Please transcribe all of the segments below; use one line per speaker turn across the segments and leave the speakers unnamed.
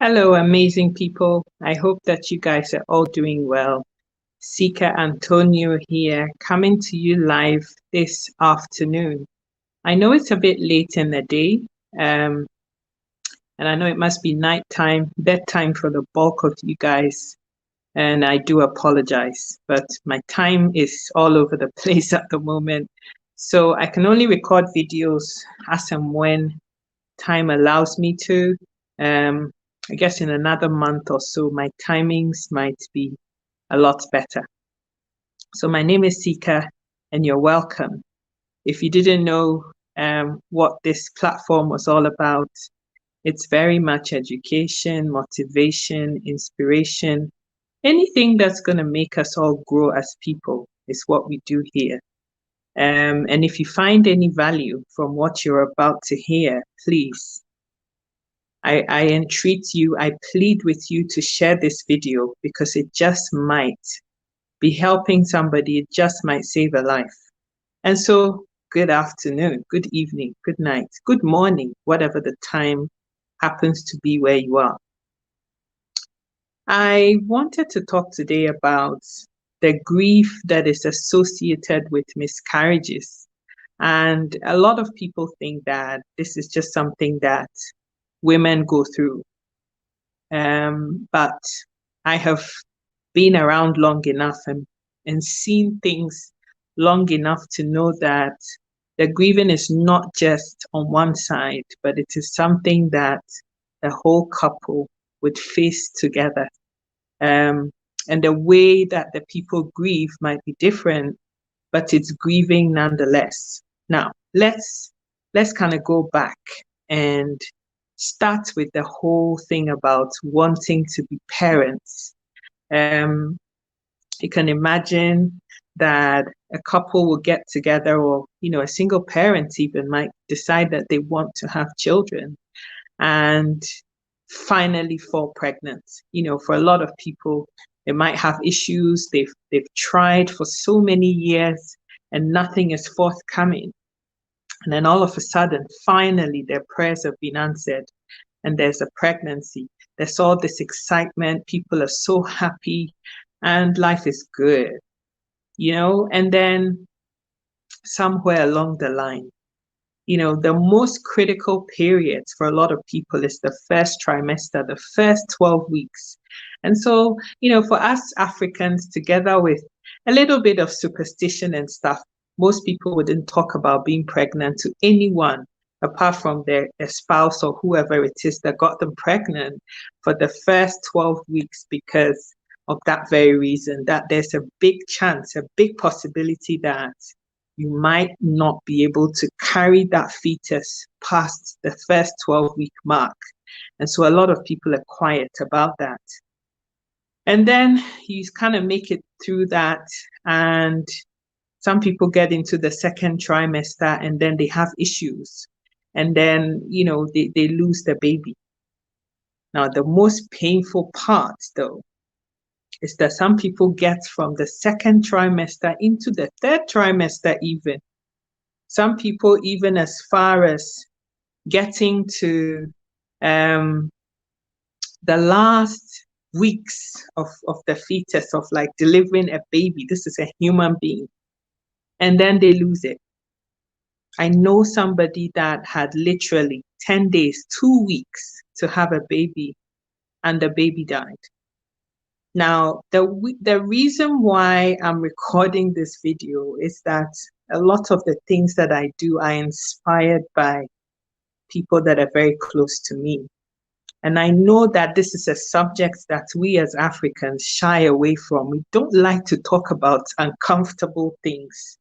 Hello, amazing people. I hope that you guys are all doing well. Sika Antonio here, coming to you live this afternoon. I know it's a bit late in the day, um, and I know it must be nighttime, bedtime for the bulk of you guys, and I do apologize, but my time is all over the place at the moment. So I can only record videos as and when time allows me to. Um, I guess in another month or so, my timings might be a lot better. So my name is Sika, and you're welcome. If you didn't know what this platform was all about, it's very much education, motivation, inspiration, anything that's going to make us all grow as people is what we do here. And if you find any value from what you're about to hear, please I entreat you, I plead with you to share this video because it just might be helping somebody, it just might save a life. And so, good afternoon, good evening, good night, good morning, whatever the time happens to be where you are. I wanted to talk today about the grief that is associated with miscarriages. And a lot of people think that this is just something that women go through. But I have been around long enough and seen things long enough to know that the grieving is not just on one side, but it is something that the whole couple would face together. And the way that the people grieve might be different, but it's grieving nonetheless. Now, let's kind of go back and start with the whole thing about wanting to be parents. You can imagine that a couple will get together, or a single parent even might decide that they want to have children and finally fall pregnant. For a lot of people, they might have issues. They've tried for so many years and nothing is forthcoming. And then all of a sudden, finally, their prayers have been answered and there's a pregnancy. There's all this excitement. People are so happy and life is good, and then somewhere along the line, the most critical periods for a lot of people is the first trimester, the first 12 weeks. And so, for us Africans, together with a little bit of superstition and stuff, most people wouldn't talk about being pregnant to anyone apart from their spouse or whoever it is that got them pregnant for the first 12 weeks because of that very reason, that there's a big chance, a big possibility that you might not be able to carry that fetus past the first 12-week mark. And so a lot of people are quiet about that. And then you kind of make it through that, and some people get into the second trimester and then they have issues. And then, they lose the baby. Now, the most painful part, though, is that some people get from the second trimester into the third trimester even. Some people even as far as getting to the last weeks of the fetus, of like delivering a baby. This is a human being. And then they lose it. I know somebody that had literally 10 days, 2 weeks to have a baby, and the baby died. Now, the reason why I'm recording this video is that a lot of the things that I do are inspired by people that are very close to me. And I know that this is a subject that we as Africans shy away from. We don't like to talk about uncomfortable things.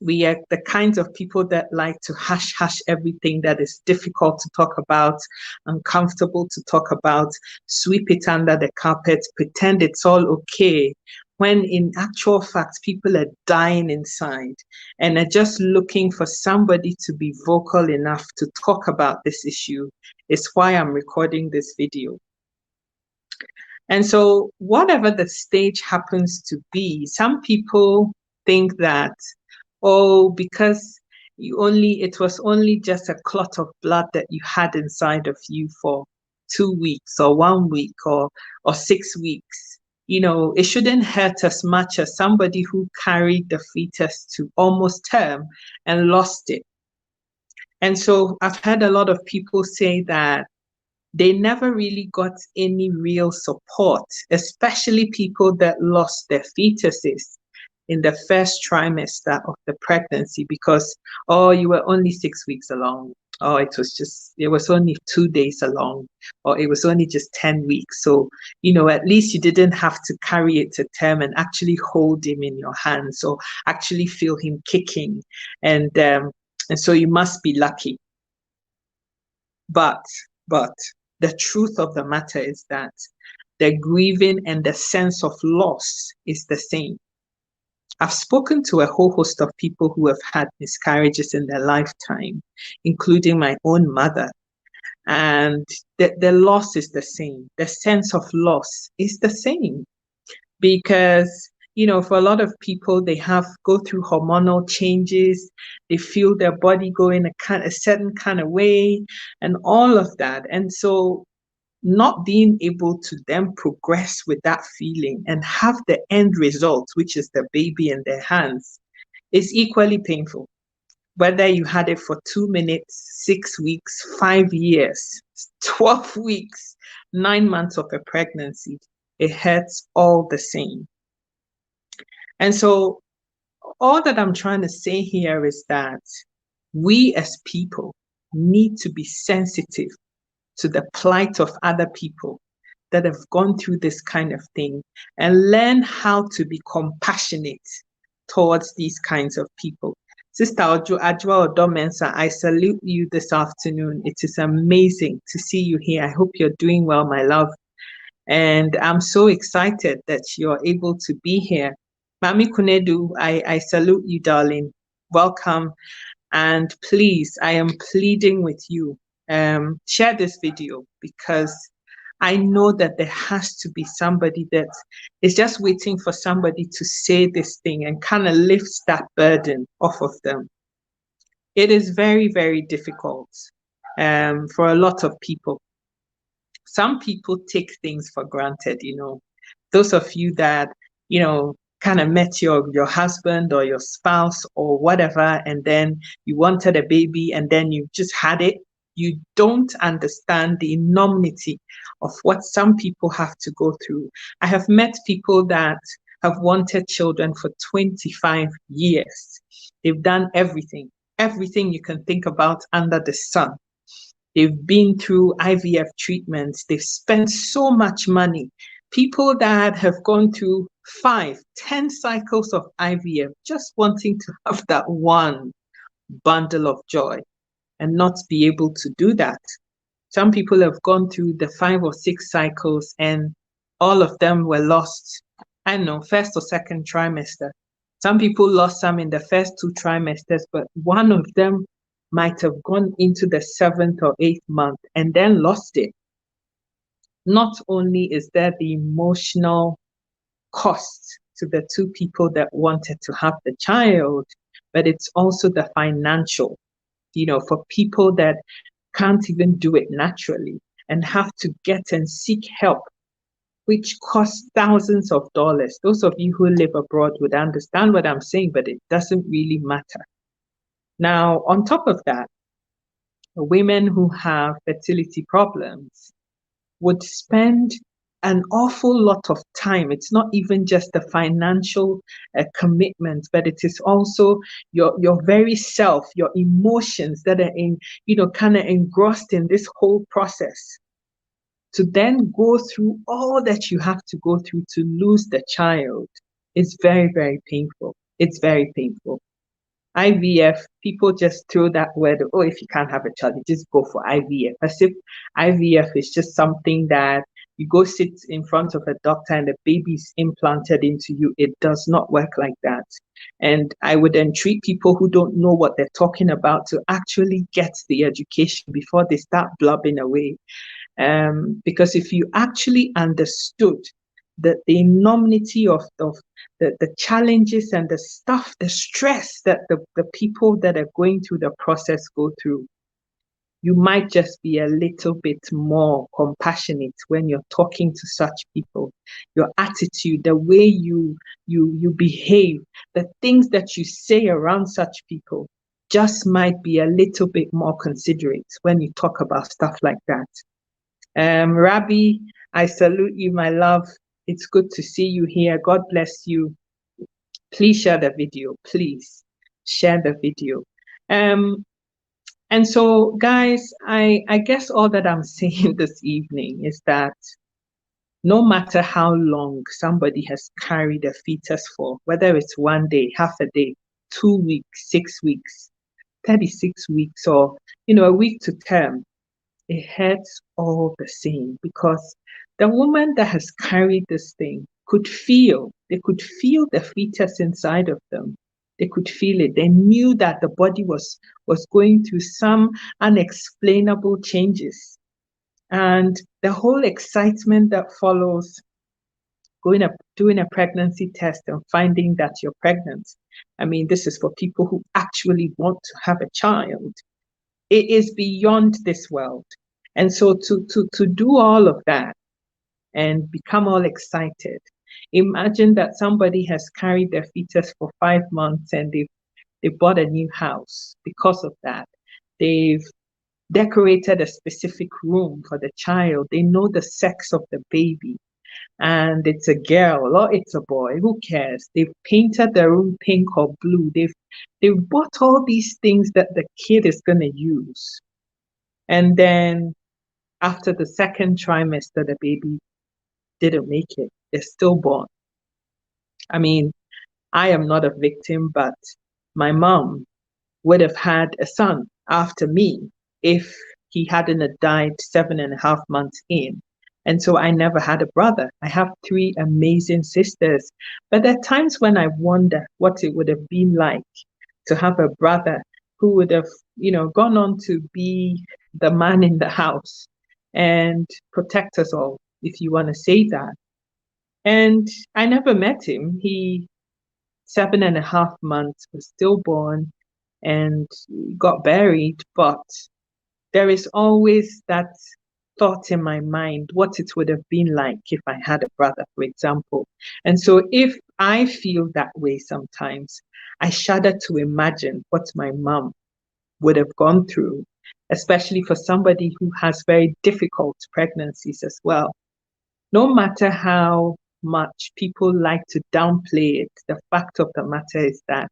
We are the kinds of people that like to hush everything that is difficult to talk about, uncomfortable to talk about, sweep it under the carpet, pretend it's all okay, when in actual fact, people are dying inside and are just looking for somebody to be vocal enough to talk about this issue. Is why I'm recording this video. And so whatever the stage happens to be, some people think that, oh, because it was only just a clot of blood that you had inside of you for 2 weeks or 1 week or 6 weeks. It shouldn't hurt as much as somebody who carried the fetus to almost term and lost it. And so I've heard a lot of people say that they never really got any real support, especially people that lost their fetuses in the first trimester of the pregnancy because, oh, you were only 6 weeks along, or it was only 2 days along, or it was only just 10 weeks. So, at least you didn't have to carry it to term and actually hold him in your hands or actually feel him kicking. And so you must be lucky. But the truth of the matter is that the grieving and the sense of loss is the same. I've spoken to a whole host of people who have had miscarriages in their lifetime, including my own mother. And the loss is the same. The sense of loss is the same because, for a lot of people, they go through hormonal changes. They feel their body go in a certain kind of way and all of that. And so not being able to then progress with that feeling and have the end result, which is the baby in their hands, is equally painful. Whether you had it for 2 minutes, 6 weeks, 5 years, 12 weeks, 9 months of a pregnancy, it hurts all the same. And so all that I'm trying to say here is that we as people need to be sensitive to the plight of other people that have gone through this kind of thing and learn how to be compassionate towards these kinds of people. Sister Ajwa Odomensa, I salute you this afternoon. It is amazing to see you here. I hope you're doing well, my love. And I'm so excited that you're able to be here. Mami Kunedu, I salute you, darling. Welcome. And please, I am pleading with you, share this video because I know that there has to be somebody that is just waiting for somebody to say this thing and kind of lifts that burden off of them. It is very, very difficult for a lot of people. Some people take things for granted, those of you that, kind of met your husband or your spouse or whatever, and then you wanted a baby and then you just had it. You don't understand the enormity of what some people have to go through. I have met people that have wanted children for 25 years. They've done everything you can think about under the sun. They've been through IVF treatments. They've spent so much money. People that have gone through 5, 10 cycles of IVF, just wanting to have that one bundle of joy and not be able to do that. Some people have gone through the 5 or 6 cycles and all of them were lost, I don't know, first or second trimester. Some people lost some in the first 2 trimesters, but one of them might have gone into the 7th or 8th month and then lost it. Not only is there the emotional cost to the 2 people that wanted to have the child, but it's also the financial, for people that can't even do it naturally and have to get and seek help, which costs thousands of dollars. Those of you who live abroad would understand what I'm saying, but it doesn't really matter. Now, on top of that, women who have fertility problems would spend an awful lot of time. It's not even just the financial commitment, but it is also your very self, your emotions that are kind of engrossed in this whole process. To then go through all that you have to go through to lose the child is very, very painful. It's very painful. IVF, people just throw that word, oh, if you can't have a child, you just go for IVF. As if IVF is just something that you go sit in front of a doctor and the baby's implanted into you. It does not work like that. And I would entreat people who don't know what they're talking about to actually get the education before they start blubbing away. Because if you actually understood the enormity of the challenges and the stuff, the stress that the people that are going through the process go through, you might just be a little bit more compassionate when you're talking to such people. Your attitude, the way you behave, the things that you say around such people just might be a little bit more considerate when you talk about stuff like that. Rabbi, I salute you, my love. It's good to see you here. God bless you. Please share the video. Please share the video. And so, guys, I guess all that I'm saying this evening is that no matter how long somebody has carried a fetus for, whether it's 1 day, half a day, 2 weeks, 6 weeks, 36 weeks, or, a week to term, it hurts all the same, because the woman that has carried this thing they could feel the fetus inside of them. They could feel it. They knew that the body was going through some unexplainable changes. And the whole excitement that follows doing a pregnancy test and finding that you're pregnant. I mean, this is for people who actually want to have a child. It is beyond this world. And so to do all of that and become all excited, imagine that somebody has carried their fetus for 5 months and they bought a new house because of that. They've decorated a specific room for the child. They know the sex of the baby, and it's a girl or it's a boy, who cares? They've painted their room pink or blue. They've bought all these things that the kid is going to use. And then after the second trimester, the baby didn't make it. They're stillborn. I mean, I am not a victim, but my mom would have had a son after me if he hadn't died 7.5 months in. And so I never had a brother. I have 3 amazing sisters. But there are times when I wonder what it would have been like to have a brother who would have, gone on to be the man in the house and protect us all, if you want to say that. And I never met him. He, 7.5 months, was stillborn and got buried. But there is always that thought in my mind, what it would have been like if I had a brother, for example. And so if I feel that way sometimes, I shudder to imagine what my mom would have gone through, especially for somebody who has very difficult pregnancies as well. No matter how much people like to downplay it, the fact of the matter is that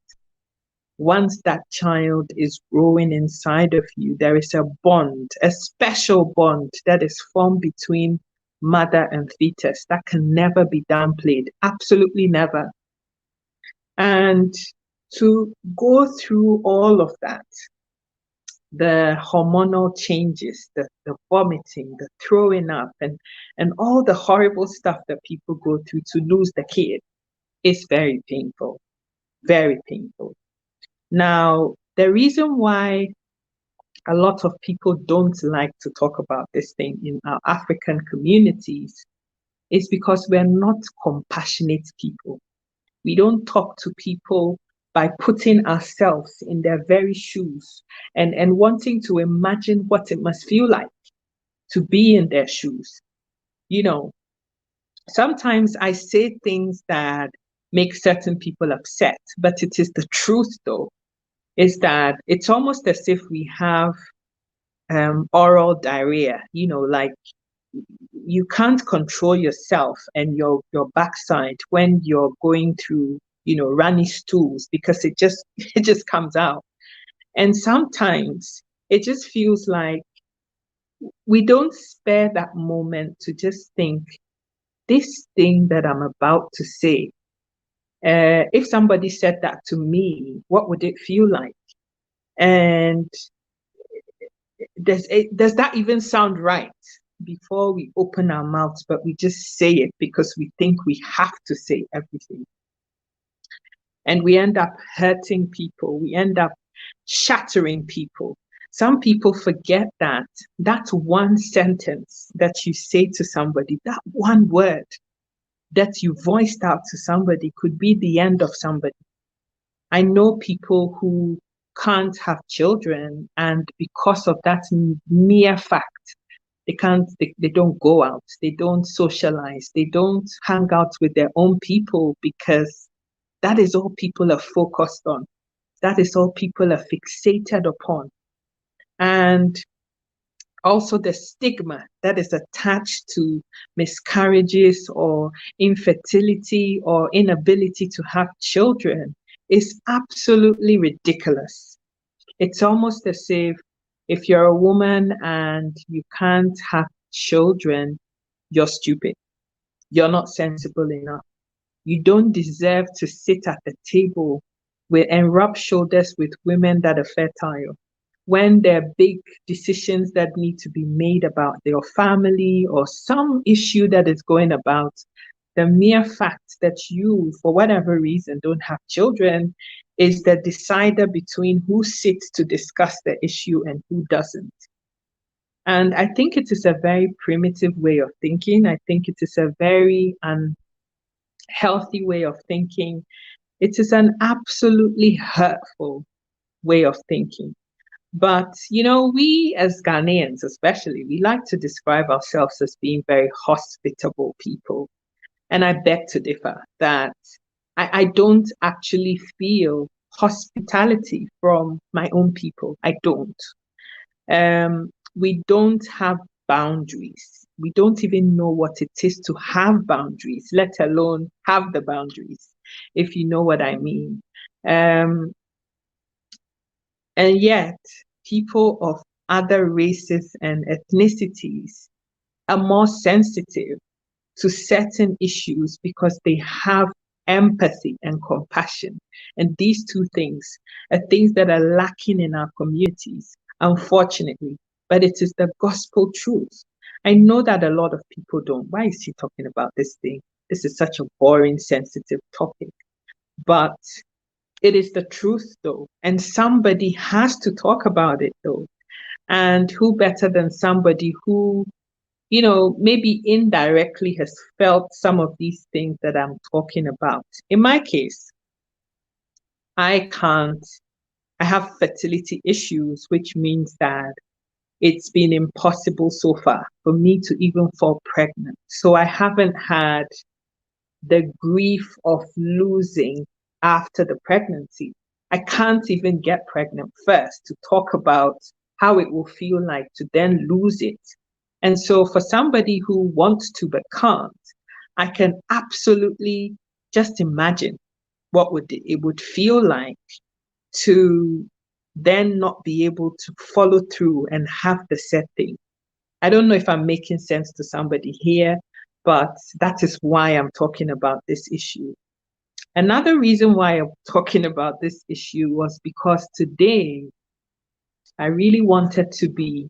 once that child is growing inside of you, there is a bond, a special bond that is formed between mother and fetus that can never be downplayed, absolutely never. And to go through all of that, the hormonal changes, the vomiting, the throwing up, and all the horrible stuff that people go through to lose the kid is very painful, very painful. Now, the reason why a lot of people don't like to talk about this thing in our African communities is because we're not compassionate people. We don't talk to people by putting ourselves in their very shoes and wanting to imagine what it must feel like to be in their shoes. Sometimes I say things that make certain people upset, but it is the truth, though, is that it's almost as if we have oral diarrhea, like you can't control yourself and your backside when you're going through, runny stools, because it just comes out. And sometimes it just feels like we don't spare that moment to just think, this thing that I'm about to say, if somebody said that to me, what would it feel like? And does that even sound right before we open our mouths? But we just say it because we think we have to say everything. And we end up hurting people. We end up shattering people. Some people forget that one sentence that you say to somebody, that one word, that you voiced out to somebody could be the end of somebody. I know people who can't have children, and because of that mere fact, they don't go out, they don't socialize, they don't hang out with their own people because that is all people are focused on. That is all people are fixated upon. And also the stigma that is attached to miscarriages or infertility or inability to have children is absolutely ridiculous. It's almost as if you're a woman and you can't have children, you're stupid. You're not sensible enough. You don't deserve to sit at the table and rub shoulders with women that are fertile when there are big decisions that need to be made about your family or some issue that is going about. The mere fact that you, for whatever reason, don't have children is the decider between who sits to discuss the issue and who doesn't. And I think it is a very primitive way of thinking. I think it is a very unhealthy way of thinking. It is an absolutely hurtful way of thinking. But, we as Ghanaians, especially, we like to describe ourselves as being very hospitable people. And I beg to differ that I don't actually feel hospitality from my own people. I don't. We don't have boundaries. We don't even know what it is to have boundaries, let alone have the boundaries, if you know what I mean. And yet, people of other races and ethnicities are more sensitive to certain issues because they have empathy and compassion. And these two things are things that are lacking in our communities, unfortunately. But it is the gospel truth. I know that a lot of people don't. Why is he talking about this thing? This is such a boring, sensitive topic. But it is the truth, though. And somebody has to talk about it, though. And who better than somebody who, maybe indirectly has felt some of these things that I'm talking about. In my case, I have fertility issues, which means that it's been impossible so far for me to even fall pregnant. So I haven't had the grief of losing after the pregnancy. I can't even get pregnant first to talk about how it will feel like to then lose it. And so for somebody who wants to but can't, I can absolutely just imagine what it would feel like to then not be able to follow through and have the said thing. I don't know if I'm making sense to somebody here, but that is why I'm talking about this issue. Another reason why I'm talking about this issue was because today I really wanted to be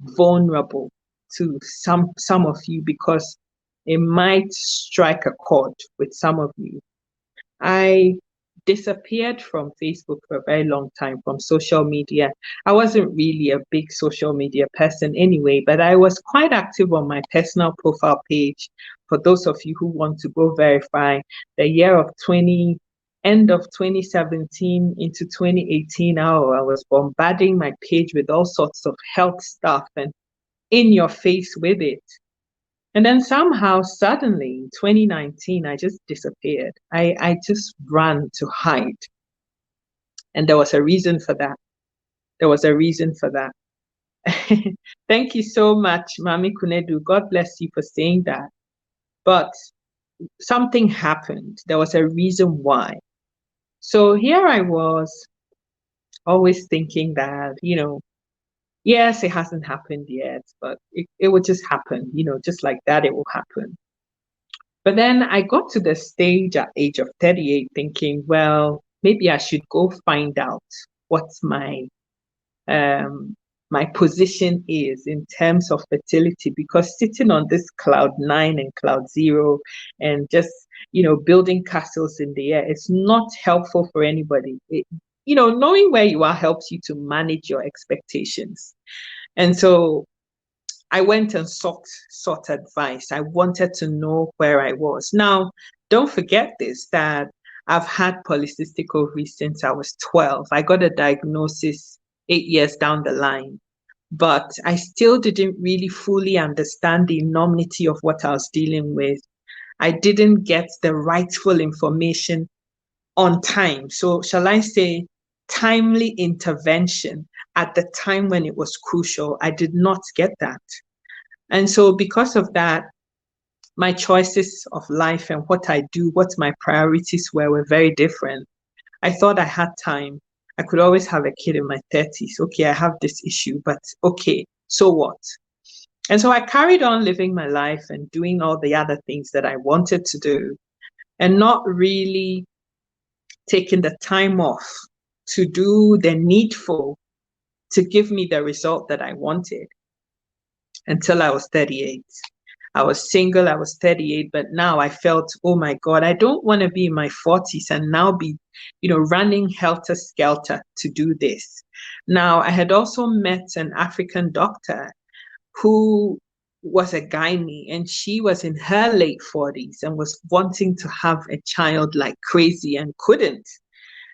vulnerable to some of you because it might strike a chord with some of you. I disappeared from Facebook for a very long time, from social media. I wasn't really a big social media person anyway, but I was quite active on my personal profile page. For those of you who want to go verify, the year of end of 2017 into 2018, I was bombarding my page with all sorts of health stuff and in your face with it. And then somehow, suddenly, in 2019, I just disappeared. I just ran to hide. And there was a reason for that. There was a reason for that. Thank you so much, Mami Kunedu. God bless you for saying that. But something happened. There was a reason why. So here I was, always thinking that, yes, it hasn't happened yet, but it will just happen, just like that, it will happen. But then I got to the stage at age of 38 thinking, well, maybe I should go find out what my position is in terms of fertility, because sitting on this cloud 9 and cloud 0 and just, building castles in the air, it's not helpful for anybody. Knowing where you are helps you to manage your expectations. And so I went and sought advice. I wanted to know where I was. Now, don't forget this, that I've had polycystic ovaries since I was 12. I got a diagnosis 8 years down the line, but I still didn't really fully understand the enormity of what I was dealing with. I didn't get the rightful information on time. So, shall I say, timely intervention at the time when it was crucial? I did not get that. And so, because of that, my choices of life and what I do, what my priorities were very different. I thought I had time. I could always have a kid in my 30s. Okay, I have this issue, but okay, so what? And so I carried on living my life and doing all the other things that I wanted to do and not really taking the time off to do the needful to give me the result that I wanted until I was 38. I was single, I was 38, but now I felt, oh my God, I don't want to be in my 40s and now be, running helter skelter to do this. Now, I had also met an African doctor who was a gynae, and she was in her late 40s and was wanting to have a child like crazy and couldn't.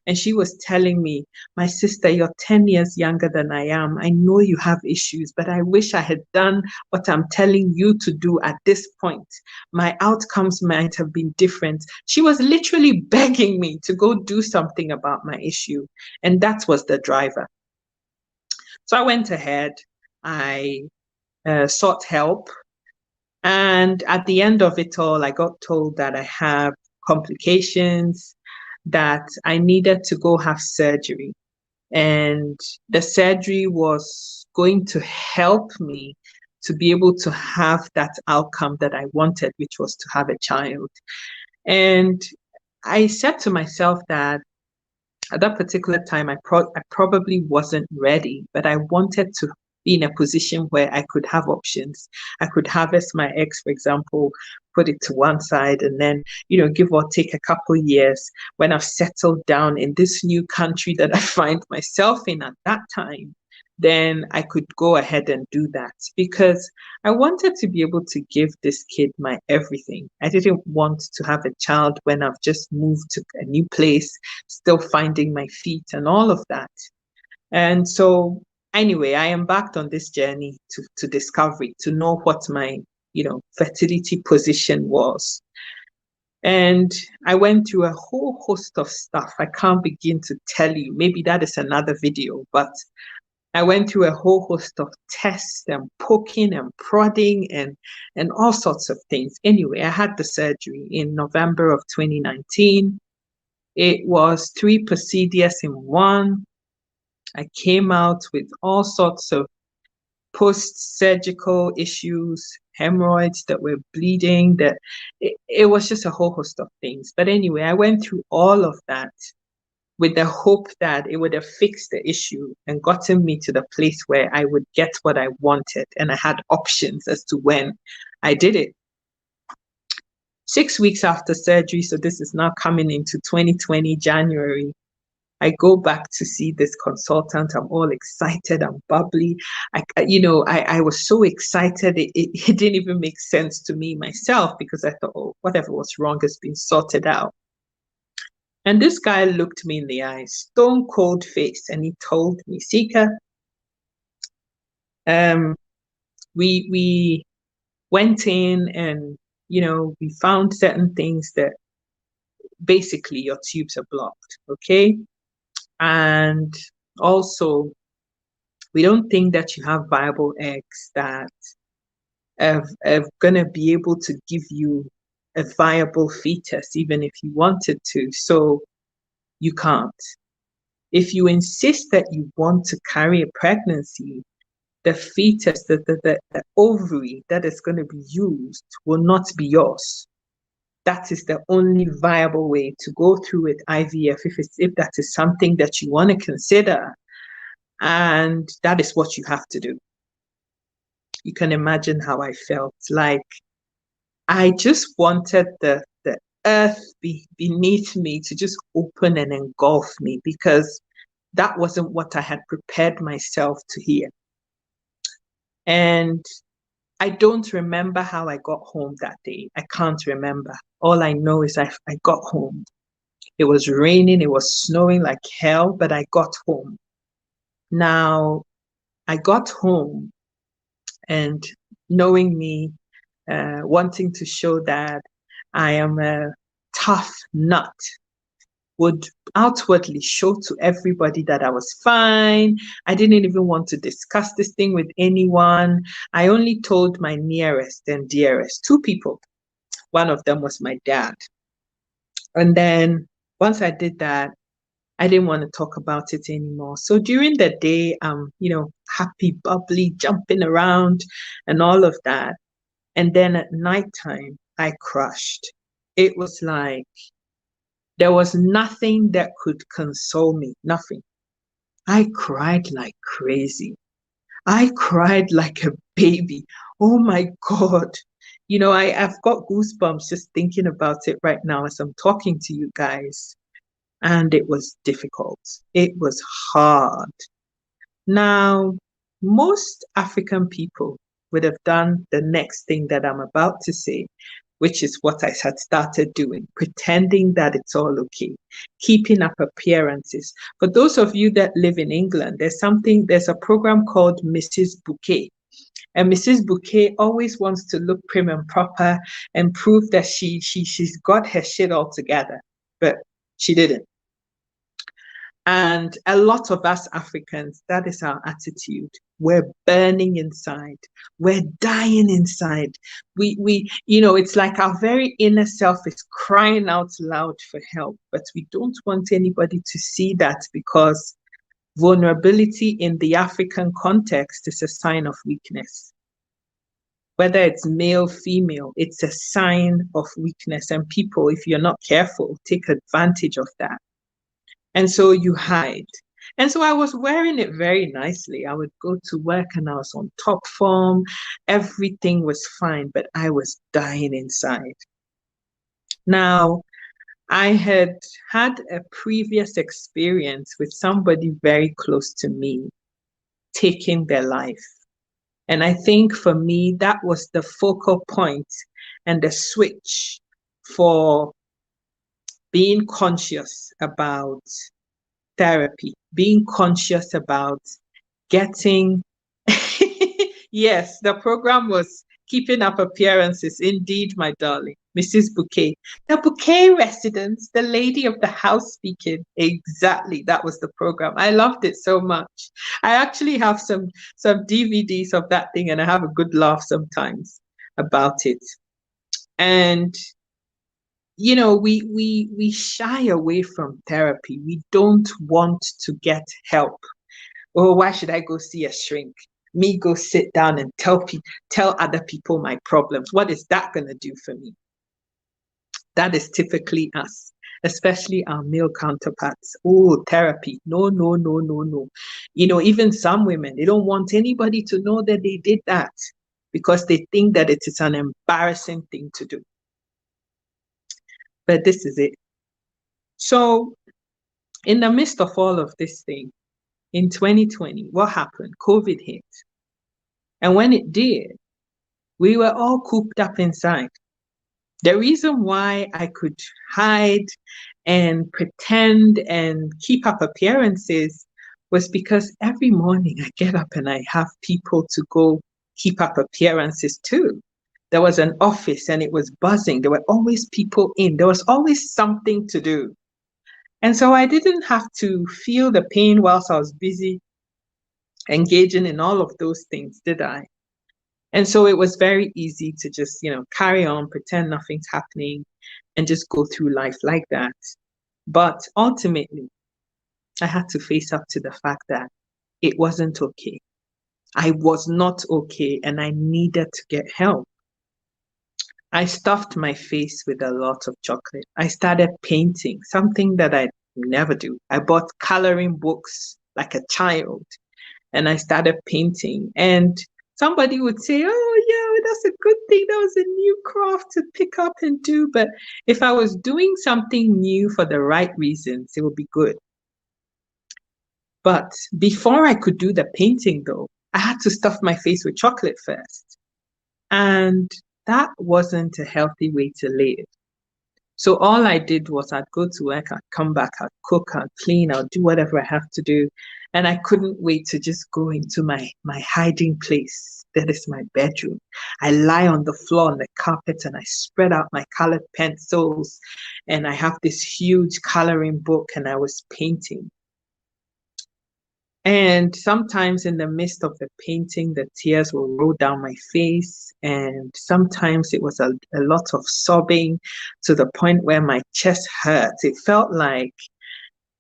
And she was telling me, my sister, you're 10 years younger than I am. I know you have issues, but I wish I had done what I'm telling you to do at this point. My outcomes might have been different. She was literally begging me to go do something about my issue. And that was the driver. So I went ahead. I sought help. And at the end of it all, I got told that I have complications, that I needed to go have surgery. And the surgery was going to help me to be able to have that outcome that I wanted, which was to have a child. And I said to myself that at that particular time, I probably wasn't ready, but I wanted to be in a position where I could have options. I could harvest my eggs, for example, put it to one side, and then, give or take a couple years when I've settled down in this new country that I find myself in at that time, then I could go ahead and do that because I wanted to be able to give this kid my everything. I didn't want to have a child when I've just moved to a new place, still finding my feet and all of that. And so anyway, I embarked on this journey to discovery, to know what my, fertility position was. And I went through a whole host of stuff. I can't begin to tell you. Maybe that is another video, but I went through a whole host of tests and poking and prodding and all sorts of things. Anyway, I had the surgery in November of 2019. It was 3 procedures in one. I came out with all sorts of post-surgical issues, hemorrhoids that were bleeding, that it was just a whole host of things. But anyway, I went through all of that with the hope that it would have fixed the issue and gotten me to the place where I would get what I wanted. And I had options as to when I did it. 6 weeks after surgery, so this is now coming into 2020, January, I go back to see this consultant. I'm all excited. I'm bubbly. I was so excited. It didn't even make sense to me myself because I thought, oh, whatever was wrong has been sorted out. And this guy looked me in the eyes, stone cold face, and he told me, Sika, we went in and, we found certain things that basically your tubes are blocked, okay? And also, we don't think that you have viable eggs that are going to be able to give you a viable fetus, even if you wanted to. So you can't. If you insist that you want to carry a pregnancy, the fetus, the ovary that is going to be used will not be yours. That is the only viable way to go through with IVF if that is something that you want to consider. And that is what you have to do. You can imagine how I felt. Like I just wanted the earth beneath me to just open and engulf me because that wasn't what I had prepared myself to hear. And I don't remember how I got home that day. I can't remember. All I know is I got home. It was raining, it was snowing like hell, but I got home. Now, I got home and knowing me, wanting to show that I am a tough nut, would outwardly show to everybody that I was fine. I didn't even want to discuss this thing with anyone. I only told my nearest and dearest, two people. One of them was my dad. And then once I did that, I didn't want to talk about it anymore. So during the day, happy, bubbly, jumping around and all of that. And then at nighttime, I crushed. It was like there was nothing that could console me, nothing. I cried like crazy. I cried like a baby. Oh my God. I've got goosebumps just thinking about it right now as I'm talking to you guys. And it was difficult. It was hard. Now, most African people would have done the next thing that I'm about to say, which is what I had started doing, pretending that it's all okay, keeping up appearances. For those of you that live in England, there's a program called Mrs. Bouquet. And Mrs. Bouquet always wants to look prim and proper and prove that she's got her shit all together. But she didn't. And a lot of us Africans, that is our attitude. We're burning inside. We're dying inside. It's like our very inner self is crying out loud for help, but we don't want anybody to see that because vulnerability in the African context is a sign of weakness. Whether it's male, female, it's a sign of weakness. And people, if you're not careful, take advantage of that. And so you hide. And so I was wearing it very nicely. I would go to work and I was on top form. Everything was fine, but I was dying inside. Now, I had had a previous experience with somebody very close to me taking their life. And I think for me, that was the focal point and the switch for being conscious about therapy, being conscious about getting, yes, the program was keeping up appearances. Indeed, my darling, Mrs. Bouquet, the Bouquet residence, the lady of the house speaking. Exactly, that was the program. I loved it so much. I actually have some DVDs of that thing, and I have a good laugh sometimes about it. And we shy away from therapy. We don't want to get help. Oh, why should I go see a shrink? Me go sit down and tell other people my problems. What is that going to do for me? That is typically us, especially our male counterparts. Oh, therapy. No, no, no, no, no. Even some women, they don't want anybody to know that they did that because they think that it is an embarrassing thing to do. But this is it. So in the midst of all of this thing, in 2020, what happened? COVID hit. And when it did, we were all cooped up inside. The reason why I could hide and pretend and keep up appearances was because every morning I get up and I have people to go keep up appearances too. There was an office and it was buzzing. There were always people in. There was always something to do. And so I didn't have to feel the pain whilst I was busy engaging in all of those things, did I? And so it was very easy to just, carry on, pretend nothing's happening, and just go through life like that. But ultimately, I had to face up to the fact that it wasn't okay. I was not okay, and I needed to get help. I stuffed my face with a lot of chocolate. I started painting, something that I never do. I bought coloring books like a child, and I started painting. And somebody would say, oh, yeah, that's a good thing. That was a new craft to pick up and do. But if I was doing something new for the right reasons, it would be good. But before I could do the painting, though, I had to stuff my face with chocolate first. And that wasn't a healthy way to live. So all I did was I'd go to work, I'd come back, I'd cook, I'd clean, I'd do whatever I have to do. And I couldn't wait to just go into my hiding place. That is my bedroom. I lie on the floor on the carpet and I spread out my colored pencils. And I have this huge coloring book and I was painting. And sometimes in the midst of the painting, the tears will roll down my face. And sometimes it was a lot of sobbing to the point where my chest hurt. It felt like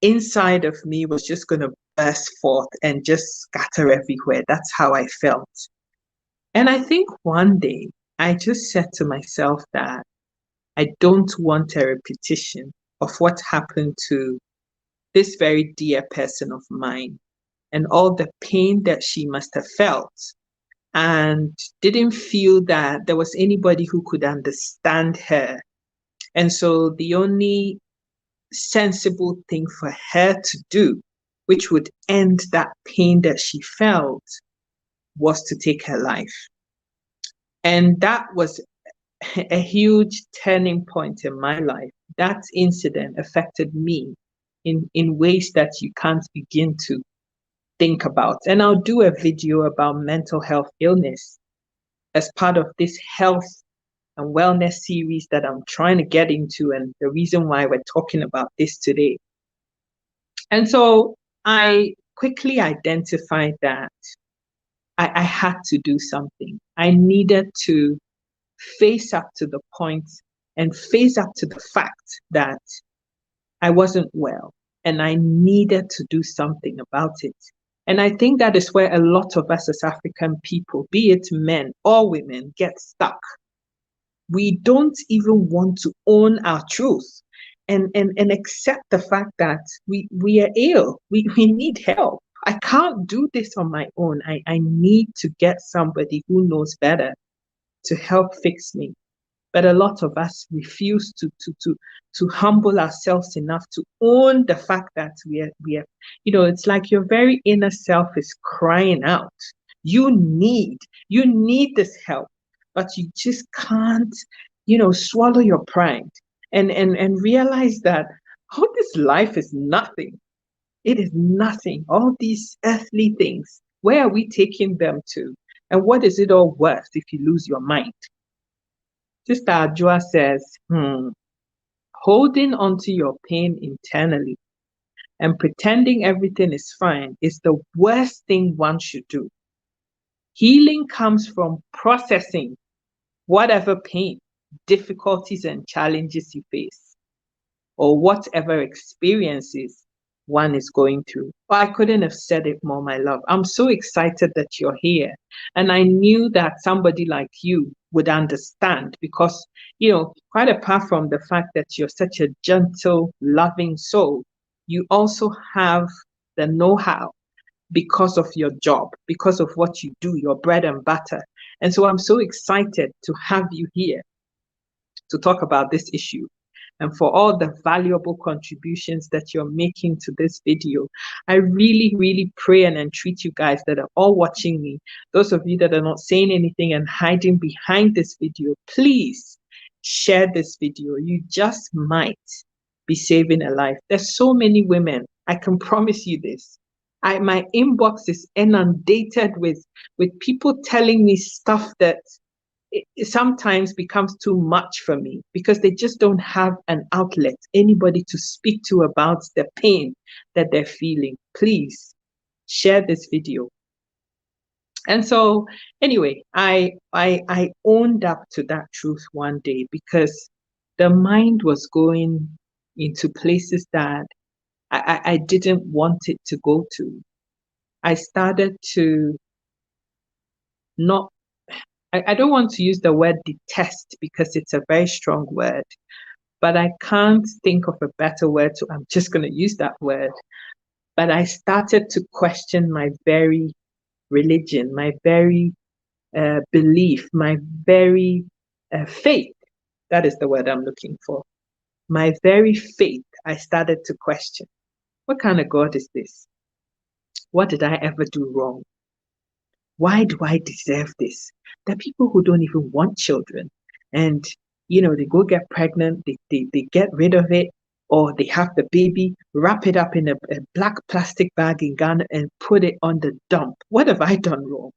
inside of me was just going to burst forth and just scatter everywhere. That's how I felt. And I think one day I just said to myself that I don't want a repetition of what happened to this very dear person of mine and all the pain that she must have felt, and didn't feel that there was anybody who could understand her. And so the only sensible thing for her to do, which would end that pain that she felt, was to take her life. And that was a huge turning point in my life. That incident affected me in ways that you can't begin to think about. And I'll do a video about mental health illness as part of this health and wellness series that I'm trying to get into, and the reason why we're talking about this today. And so I quickly identified that I had to do something. I needed to face up to the point and face up to the fact that I wasn't well and I needed to do something about it. And I think that is where a lot of us as African people, be it men or women, get stuck. We don't even want to own our truth and accept the fact that we are ill. We need help. I can't do this on my own. I need to get somebody who knows better to help fix me. But a lot of us refuse to humble ourselves enough to own the fact that we are, it's like your very inner self is crying out. You need this help, but you just can't, swallow your pride and realize that all this life is nothing. It is nothing. All these earthly things, where are we taking them to? And what is it all worth if you lose your mind? Sister Ajua says, holding onto your pain internally and pretending everything is fine is the worst thing one should do. Healing comes from processing whatever pain, difficulties, and challenges you face, or whatever experiences one is going through. Oh, I couldn't have said it more, my love. I'm so excited that you're here. And I knew that somebody like you would understand because, quite apart from the fact that you're such a gentle, loving soul, you also have the know-how because of your job, because of what you do, your bread and butter. And so I'm so excited to have you here to talk about this issue and for all the valuable contributions that you're making to this video. I really, really pray and entreat you guys that are all watching me, those of you that are not saying anything and hiding behind this video, please share this video. You just might be saving a life. There's so many women, I can promise you this. My inbox is inundated with people telling me stuff that it sometimes becomes too much for me because they just don't have an outlet, anybody to speak to about the pain that they're feeling. Please share this video. And so anyway, I owned up to that truth one day because the mind was going into places that I didn't want it to go to. I started to not, I don't want to use the word detest because it's a very strong word, but I can't think of a better word, so I'm just going to use that word. But I started to question my very religion, my very belief, my very faith. That is the word I'm looking for. My very faith, I started to question. What kind of God is this? What did I ever do wrong? Why do I deserve this? There are people who don't even want children. And, they go get pregnant, they get rid of it, or they have the baby, wrap it up in a black plastic bag in Ghana and put it on the dump. What have I done wrong?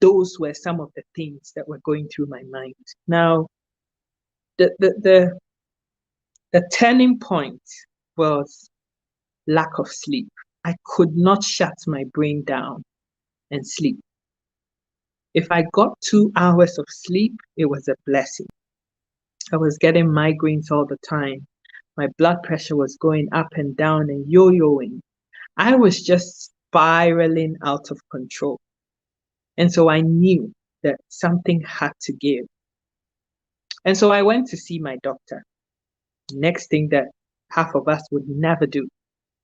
Those were some of the things that were going through my mind. Now, the turning point was lack of sleep. I could not shut my brain down and sleep. If I got 2 hours of sleep, it was a blessing. I was getting migraines all the time. My blood pressure was going up and down and yo-yoing. I was just spiraling out of control. And so I knew that something had to give. And so I went to see my doctor. Next thing that half of us would never do,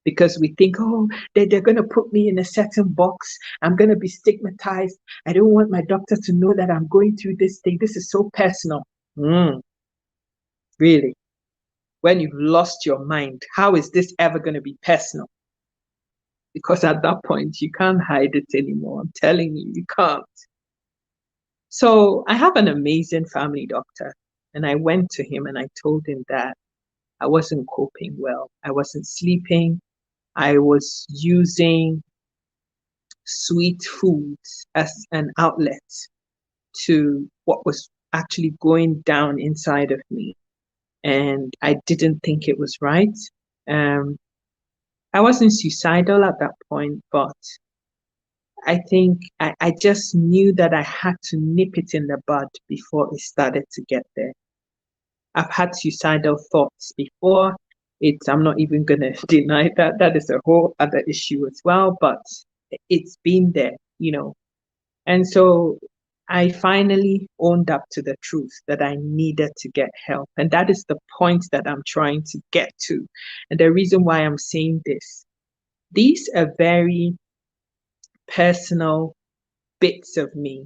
because we think, oh, they're going to put me in a certain box. I'm going to be stigmatized. I don't want my doctor to know that I'm going through this thing. This is so personal. Really? When you've lost your mind, how is this ever going to be personal? Because at that point, you can't hide it anymore. I'm telling you, you can't. So I have an amazing family doctor, and I went to him and I told him that I wasn't coping well. I wasn't sleeping. I was using sweet foods as an outlet to what was actually going down inside of me. And I didn't think it was right. I wasn't suicidal at that point, but I think I just knew that I had to nip it in the bud before it started to get there. I've had suicidal thoughts before. I'm not even going to deny that. That is a whole other issue as well, but it's been there, And so I finally owned up to the truth that I needed to get help. And that is the point that I'm trying to get to. And the reason why I'm saying this, these are very personal bits of me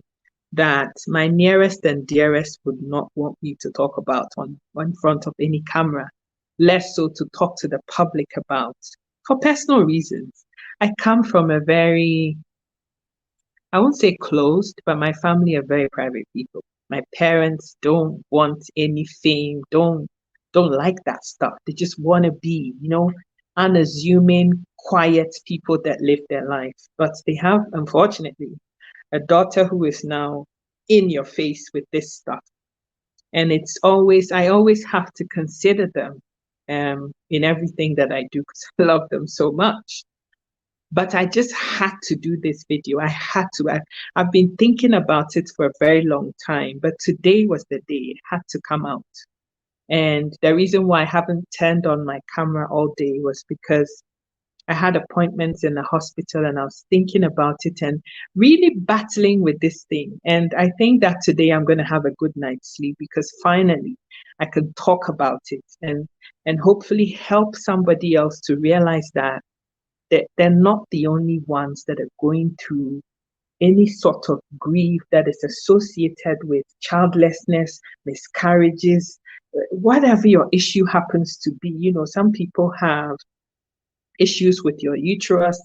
that my nearest and dearest would not want me to talk about in front of any camera, less so to talk to the public about, for personal reasons. I come from a very, I won't say closed, but my family are very private people. My parents don't want any fame, don't like that stuff. They just want to be, unassuming, quiet people that live their life. But they have, unfortunately, a daughter who is now in your face with this stuff. And I always have to consider them in everything that I do because I love them so much. But I just had to do this video. I had to. I've been thinking about it for a very long time, but today was the day it had to come out. And the reason why I haven't turned on my camera all day was because I had appointments in the hospital and I was thinking about it and really battling with this thing. And I think that today I'm going to have a good night's sleep because finally I can talk about it and hopefully help somebody else to realize that they're not the only ones that are going through any sort of grief that is associated with childlessness, miscarriages, whatever your issue happens to be. Some people have issues with your uterus.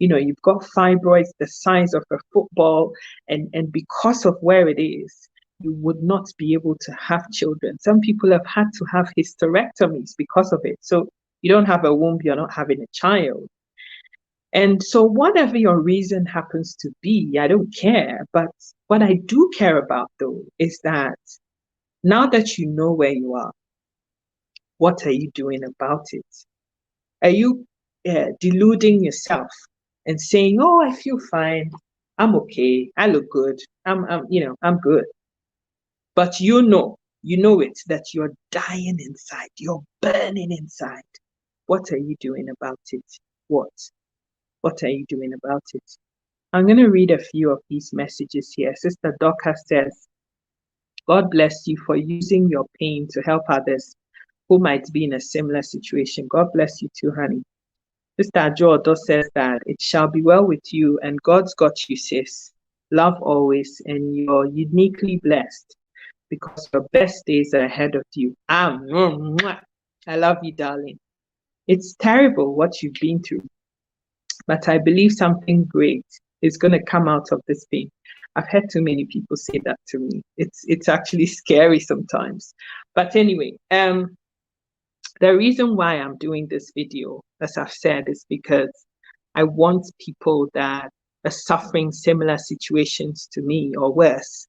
You've got fibroids the size of a football, and because of where it is, you would not be able to have children. Some people have had to have hysterectomies because of it. So you don't have a womb, you're not having a child. And so whatever your reason happens to be, I don't care. But what I do care about, though, is that now that you know where you are, what are you doing about it? Are you deluding yourself and saying, "Oh, I feel fine. I'm okay. I look good. I'm good." But you know it that you're dying inside. You're burning inside. What are you doing about it? What are you doing about it? I'm going to read a few of these messages here. Sister Doka says, God bless you for using your pain to help others who might be in a similar situation. God bless you too, honey. Sister Jodo says that it shall be well with you and God's got you, sis. Love always, and you're uniquely blessed because your best days are ahead of you. I love you, darling. It's terrible what you've been through, but I believe something great is going to come out of this pain. I've had too many people say that to me. It's actually scary sometimes. But anyway, the reason why I'm doing this video, as I've said, is because I want people that are suffering similar situations to me or worse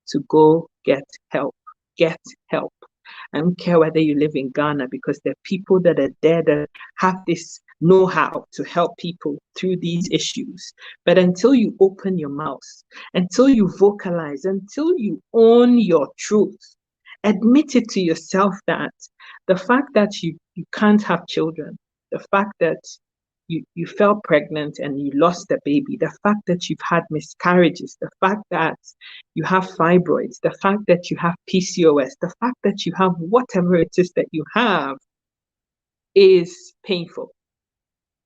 to go get help. Get help. I don't care whether you live in Ghana, because there are people that are there that have this know-how to help people through these issues. But until you open your mouth, until you vocalize, until you own your truth, admit it to yourself that the fact that you can't have children, the fact that you fell pregnant and you lost the baby, the fact that you've had miscarriages, the fact that you have fibroids, the fact that you have PCOS, the fact that you have whatever it is that you have is painful.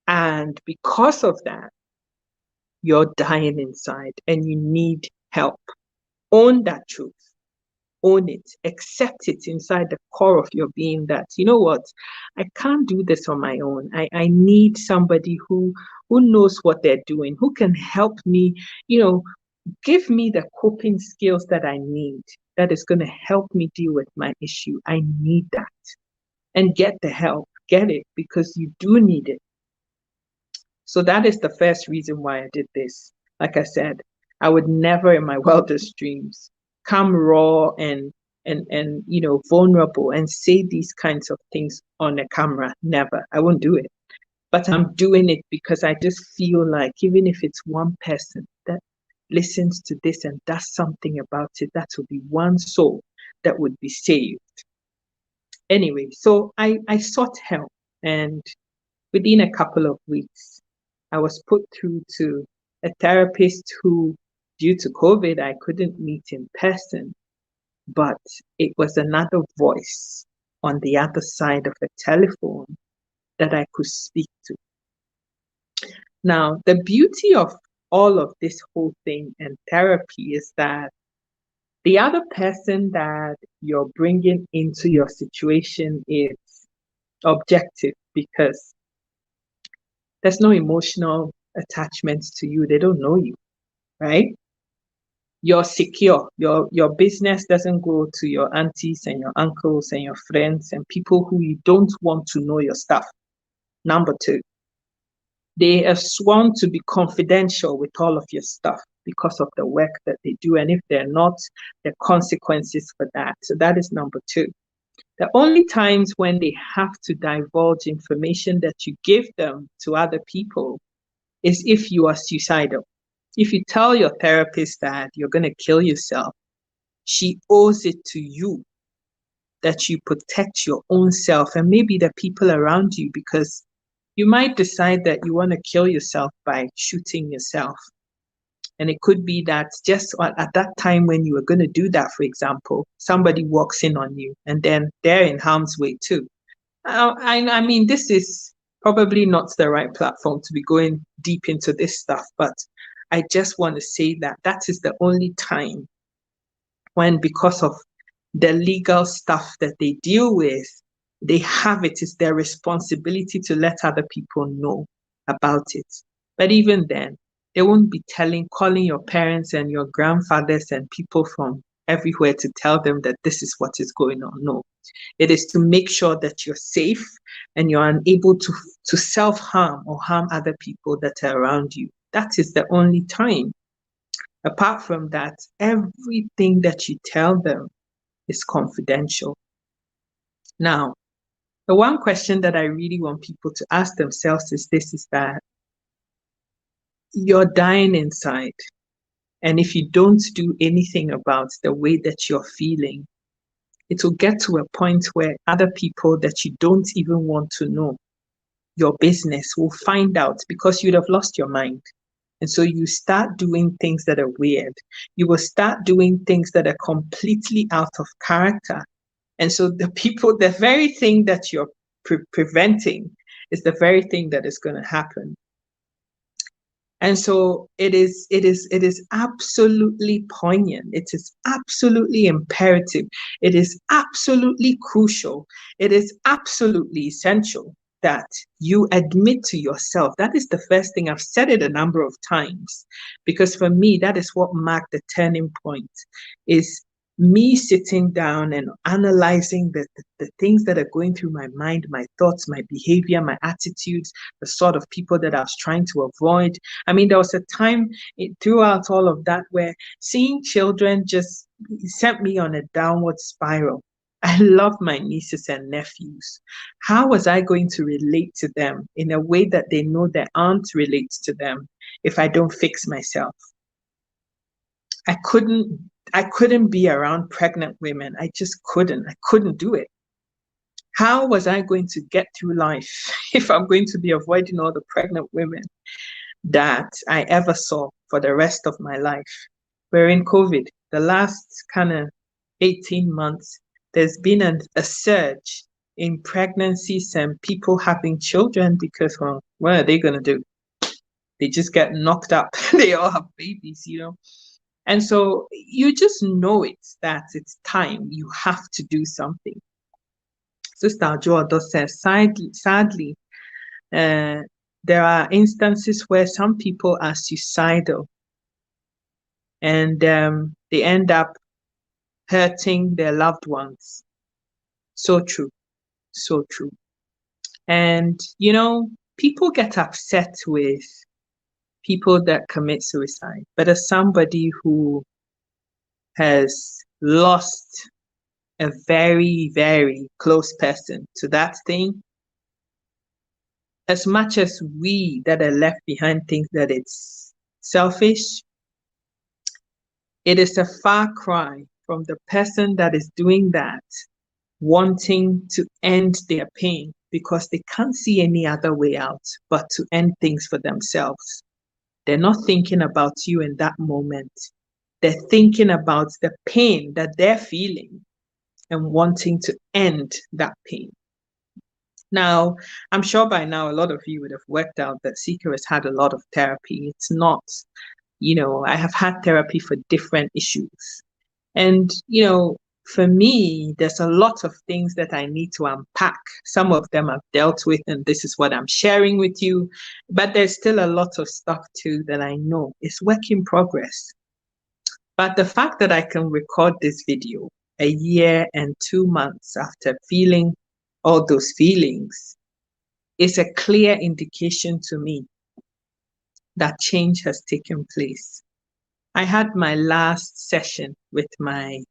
And because of that, you're dying inside and you need help. Own that truth. Own it, accept it inside the core of your being that, you know what, I can't do this on my own. I need somebody who knows what they're doing, who can help me, give me the coping skills that I need, that is going to help me deal with my issue. I need that. And get the help. Get it, because you do need it. So that is the first reason why I did this. Like I said, I would never in my wildest dreams come raw and vulnerable and say these kinds of things on a camera. Never. I won't do it. But I'm doing it because I just feel like even if it's one person that listens to this and does something about it, that will be one soul that would be saved. Anyway, so I sought help, and within a couple of weeks, I was put through to a therapist who, due to COVID, I couldn't meet in person, but it was another voice on the other side of the telephone that I could speak to. Now, the beauty of all of this whole thing and therapy is that the other person that you're bringing into your situation is objective, because there's no emotional attachments to you. They don't know you, right? You're secure. Your business doesn't go to your aunties and your uncles and your friends and people who you don't want to know your stuff. Number two, they are sworn to be confidential with all of your stuff because of the work that they do. And if they're not, the consequences for that. So that is number two. The only times when they have to divulge information that you give them to other people is if you are suicidal. If you tell your therapist that you're going to kill yourself, she owes it to you that you protect your own self and maybe the people around you, because you might decide that you want to kill yourself by shooting yourself. And it could be that just at that time when you were going to do that, for example, somebody walks in on you and then they're in harm's way too. I mean, this is probably not the right platform to be going deep into this stuff, but I just want to say that that is the only time when, because of the legal stuff that they deal with, they have it. It's their responsibility to let other people know about it. But even then, they won't be calling your parents and your grandfathers and people from everywhere to tell them that this is what is going on. No, it is to make sure that you're safe and you're unable to self-harm or harm other people that are around you. That is the only time. Apart from that, everything that you tell them is confidential. Now, the one question that I really want people to ask themselves is this, is that you're dying inside. And if you don't do anything about the way that you're feeling, it will get to a point where other people that you don't even want to know your business will find out, because you'd have lost your mind. And so you start doing things that are weird. You will start doing things that are completely out of character. And so the very thing that you're preventing is the very thing that is going to happen. And so it is absolutely poignant. It is absolutely imperative. It is absolutely crucial. It is absolutely essential that you admit to yourself. That is the first thing. I've said it a number of times, because for me, that is what marked the turning point, is me sitting down and analyzing the things that are going through my mind, my thoughts, my behavior, my attitudes, the sort of people that I was trying to avoid. I mean, there was a time throughout all of that where seeing children just sent me on a downward spiral. I love my nieces and nephews. How was I going to relate to them in a way that they know their aunt relates to them if I don't fix myself? I couldn't be around pregnant women. I just couldn't. I couldn't do it. How was I going to get through life if I'm going to be avoiding all the pregnant women that I ever saw for the rest of my life? We're in COVID. The last kind of 18 months, there's been a surge in pregnancies and people having children because, well, what are they going to do? They just get knocked up. They all have babies, you know. And so you just know that it's time. You have to do something. Sister Joado says, sadly, there are instances where some people are suicidal and they end up hurting their loved ones. So true. So true. And, you know, people get upset with people that commit suicide. But as somebody who has lost a very, very close person to that thing, as much as we that are left behind think that it's selfish, it is a far cry from the person that is doing that wanting to end their pain because they can't see any other way out but to end things for themselves. They're not thinking about you in that moment. They're thinking about the pain that they're feeling and wanting to end that pain. Now, I'm sure by now a lot of you would have worked out that Seeker has had a lot of therapy. It's not, you know, I have had therapy for different issues. And, you know, for me, there's a lot of things that I need to unpack. Some of them I've dealt with, and this is what I'm sharing with you. But there's still a lot of stuff too that I know is work in progress. But the fact that I can record this video a year and 2 months after feeling all those feelings is a clear indication to me that change has taken place. I had my last session with my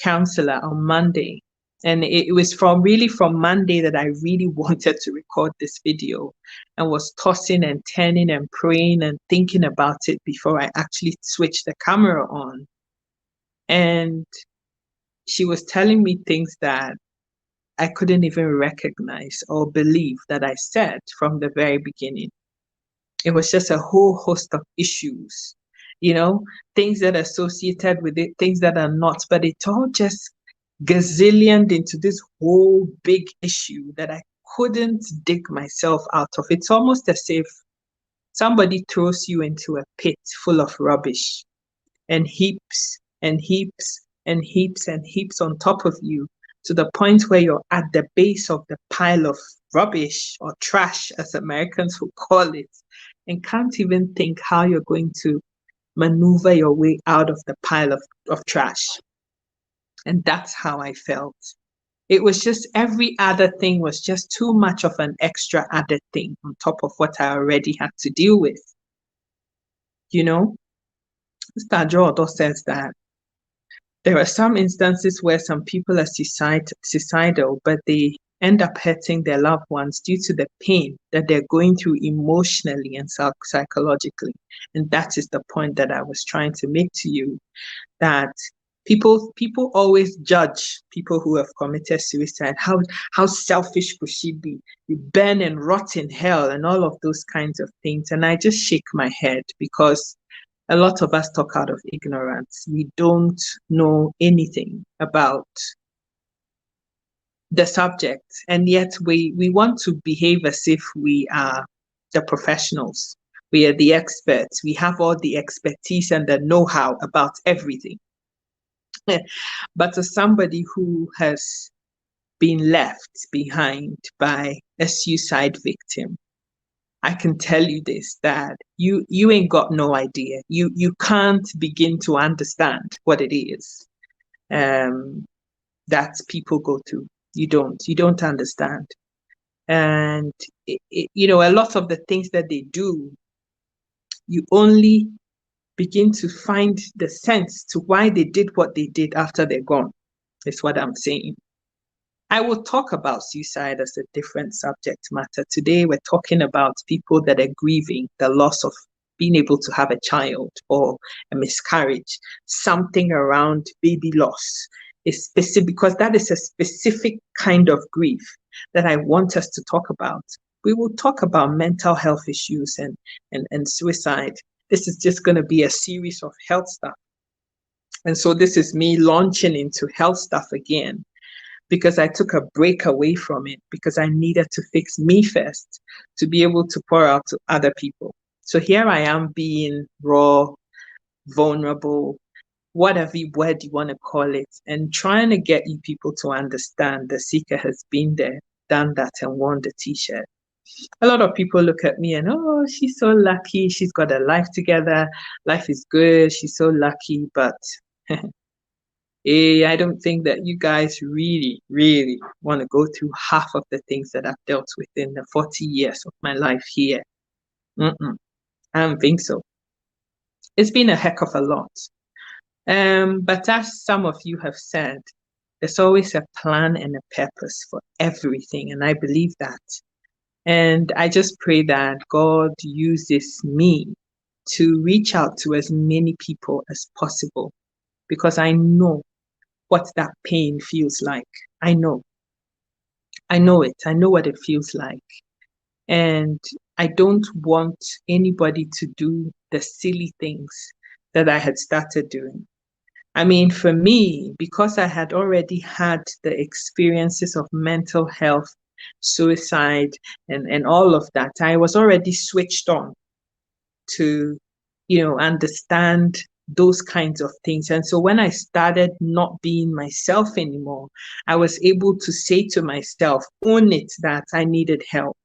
counselor on Monday, and it was from Monday that I really wanted to record this video and was tossing and turning and praying and thinking about it before I actually switched the camera on. And she was telling me things that I couldn't even recognize or believe that I said from the very beginning. It was just a whole host of issues, you know, things that are associated with it, things that are not, but it all just gazillioned into this whole big issue that I couldn't dig myself out of. It's almost as if somebody throws you into a pit full of rubbish and heaps and heaps and heaps and heaps on top of you to the point where you're at the base of the pile of rubbish or trash, as Americans would call it, and can't even think how you're going to maneuver your way out of the pile of trash. And that's how I felt. It was just every other thing was just too much of an extra added thing on top of what I already had to deal with. You know, Mr. Jodo says that there are some instances where some people are suicidal, but they end up hurting their loved ones due to the pain that they're going through emotionally and psychologically. And that is the point that I was trying to make to you, that people always judge people who have committed suicide. How selfish could she be? You burn and rot in hell and all of those kinds of things. And I just shake my head because a lot of us talk out of ignorance. We don't know anything about the subject, and yet we want to behave as if we are the professionals. We are the experts. We have all the expertise and the know-how about everything. But as somebody who has being left behind by a suicide victim. I can tell you this, that you ain't got no idea. You can't begin to understand what it is that people go through. You don't understand. And a lot of the things that they do, you only begin to find the sense to why they did what they did after they're gone, is what I'm saying. I will talk about suicide as a different subject matter. Today, we're talking about people that are grieving the loss of being able to have a child or a miscarriage, something around baby loss. Is specific, because that is a specific kind of grief that I want us to talk about. We will talk about mental health issues and suicide. This is just going to be a series of health stuff. And so this is me launching into health stuff again, because I took a break away from it because I needed to fix me first to be able to pour out to other people. So here I am being raw, vulnerable, whatever word you want to call it, and trying to get you people to understand the seeker has been there, done that, and worn the t-shirt. A lot of people look at me and, oh, she's so lucky. She's got her life together. Life is good. She's so lucky. But I don't think that you guys really, really want to go through half of the things that I've dealt with in the 40 years of my life here. I don't think so. It's been a heck of a lot. But as some of you have said, there's always a plan and a purpose for everything, and I believe that. And I just pray that God uses me to reach out to as many people as possible, because I know what that pain feels like. I know it. I know what it feels like. And I don't want anybody to do the silly things that I had started doing. I mean, for me, because I had already had the experiences of mental health, suicide, and all of that, I was already switched on to, understand those kinds of things. And so when I started not being myself anymore, I was able to say to myself, own it, that I needed help.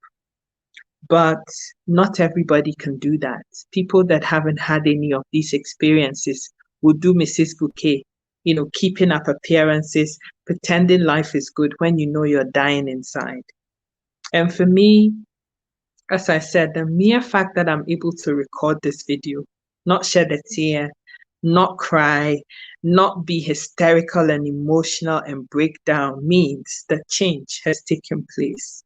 But not everybody can do that. People that haven't had any of these experiences will do Mrs. Bouquet, keeping up appearances, pretending life is good when you know you're dying inside. And for me, as I said, the mere fact that I'm able to record this video, not shed a tear, not cry, not be hysterical and emotional and break down, means that change has taken place.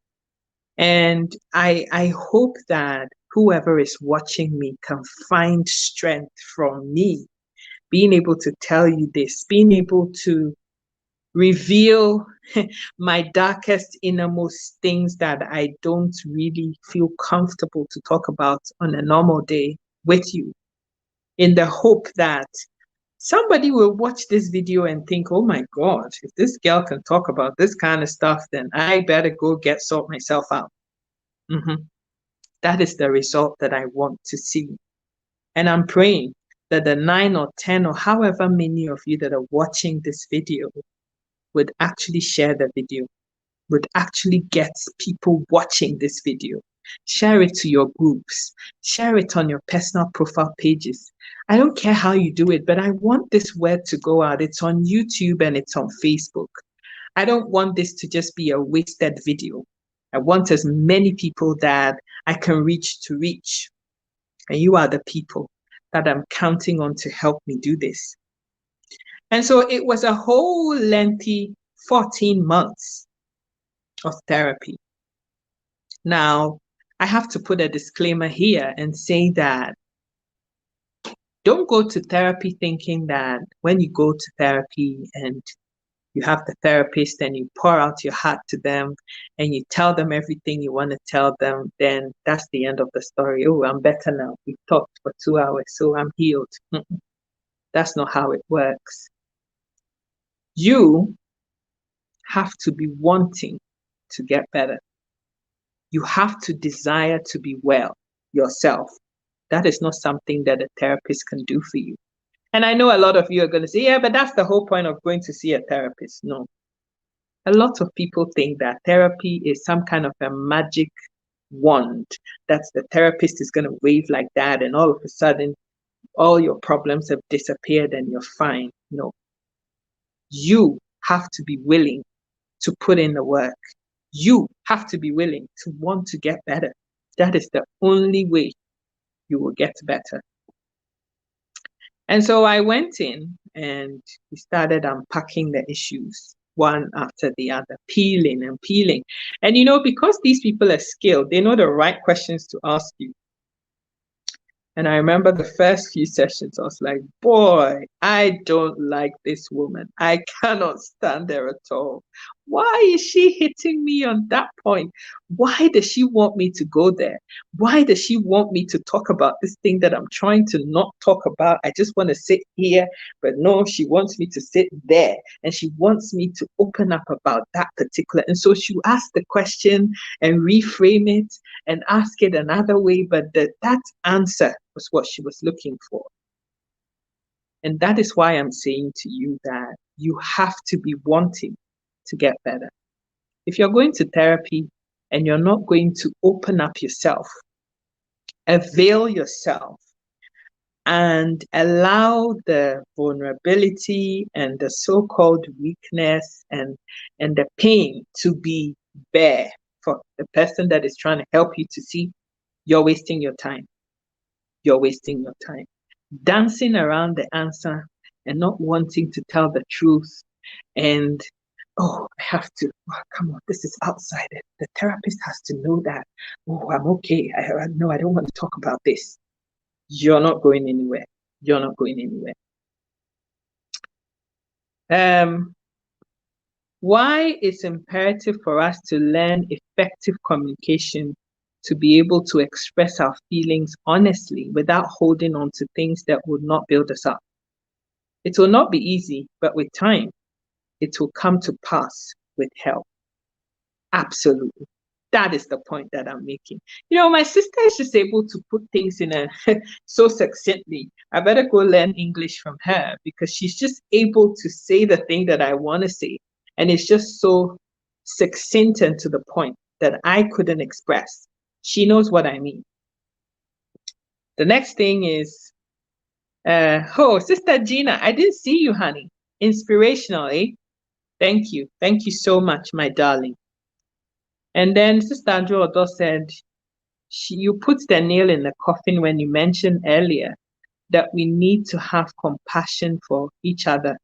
And I hope that whoever is watching me can find strength from me being able to tell you this, being able to reveal my darkest, innermost things that I don't really feel comfortable to talk about on a normal day with you, in the hope that somebody will watch this video and think, oh my God, if this girl can talk about this kind of stuff, then I better go sort myself out. That is the result that I want to see. And I'm praying that the 9 or 10 or however many of you that are watching this video would actually share the video, would actually get people watching this video. Share it to your groups. Share it on your personal profile pages. I don't care how you do it, but I want this word to go out. It's on YouTube and it's on Facebook. I don't want this to just be a wasted video. I want as many people that I can reach to reach. And you are the people that I'm counting on to help me do this. And so it was a whole lengthy 14 months of therapy. Now, I have to put a disclaimer here and say that don't go to therapy thinking that when you go to therapy and you have the therapist and you pour out your heart to them and you tell them everything you want to tell them, then that's the end of the story. Oh, I'm better now. We've talked for 2 hours, so I'm healed. That's not how it works. You have to be wanting to get better. You have to desire to be well yourself. That is not something that a therapist can do for you. And I know a lot of you are going to say, yeah, but that's the whole point of going to see a therapist. No, A lot of people think that therapy is some kind of a magic wand that the therapist is going to wave like that, and all of a sudden, all your problems have disappeared and you're fine. No, you have to be willing to put in the work. You have to be willing to want to get better. That is the only way you will get better. And so I went in and we started unpacking the issues one after the other, peeling and peeling. And because these people are skilled, they know the right questions to ask you. And I remember the first few sessions, I was like, boy, I don't like this woman. I cannot stand her at all. Why is she hitting me on that point? Why does she want me to go there? Why does she want me to talk about this thing that I'm trying to not talk about? I just want to sit here, but no, she wants me to sit there. And she wants me to open up about that particular. And so she asked the question and reframe it and ask it another way, but that answer was what she was looking for. And that is why I'm saying to you that you have to be wanting to get better. If you're going to therapy and you're not going to open up yourself, avail yourself, and allow the vulnerability and the so-called weakness and the pain to be bare for the person that is trying to help you to see, you're wasting your time. You're wasting your time. Dancing around the answer and not wanting to tell the truth. And, I have to, come on, this is outside it. The therapist has to know that. Oh, I'm okay. No, I don't want to talk about this. You're not going anywhere. You're not going anywhere. Why it's imperative for us to learn effective communication, to be able to express our feelings honestly without holding on to things that would not build us up. It will not be easy, but with time, it will come to pass with help. Absolutely. That is the point that I'm making. My sister is just able to put things in so succinctly. I better go learn English from her because she's just able to say the thing that I want to say. And it's just so succinct and to the point that I couldn't express. She knows what I mean. The next thing is, Sister Gina, I didn't see you, honey. Inspirational, eh? Thank you. Thank you so much, my darling. And then Sister Andrew Odo said, you put the nail in the coffin when you mentioned earlier that we need to have compassion for each other.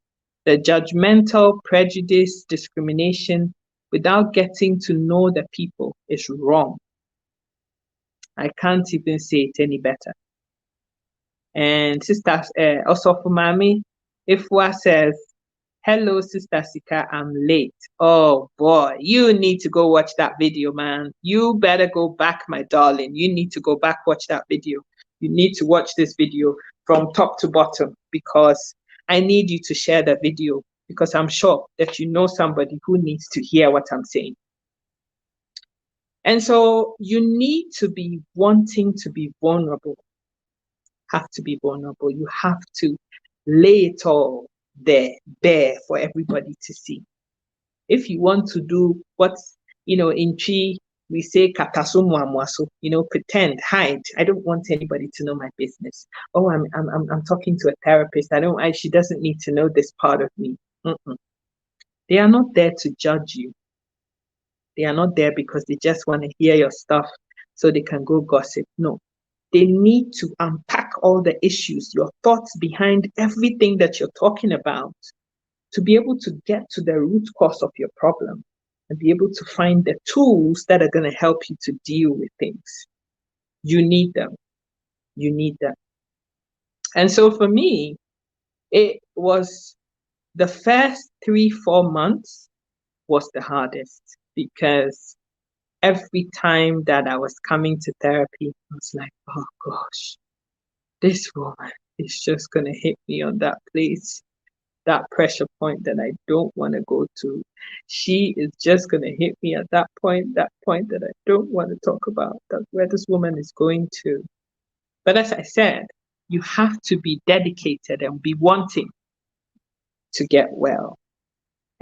The judgmental, prejudice, discrimination without getting to know the people is wrong. I can't even say it any better. And Sister Osofumami Ifwa says, hello, Sister Sika, I'm late. Oh boy, you need to go watch that video, man. You better go back, my darling. You need to go back, watch that video. You need to watch this video from top to bottom because I need you to share the video because I'm sure that you know somebody who needs to hear what I'm saying. And so you need to be wanting to be vulnerable. Have to be vulnerable. You have to lay it all there for everybody to see. If you want to do what's, in Chi, we say katasumwamwaso, pretend, hide. I don't want anybody to know my business. Oh, I'm talking to a therapist. She doesn't need to know this part of me. They are not there to judge you. They are not there because they just want to hear your stuff so they can go gossip. No. They need to unpack all the issues, your thoughts behind everything that you're talking about, to be able to get to the root cause of your problem and be able to find the tools that are going to help you to deal with things. You need them. You need them. And so for me, it was the first 3-4 months was the hardest because every time that I was coming to therapy, I was like, oh gosh, this woman is just going to hit me on that place, that pressure point that I don't want to go to. She is just going to hit me at that point that I don't want to talk about. That's where this woman is going to. But as I said, you have to be dedicated and be wanting to get well.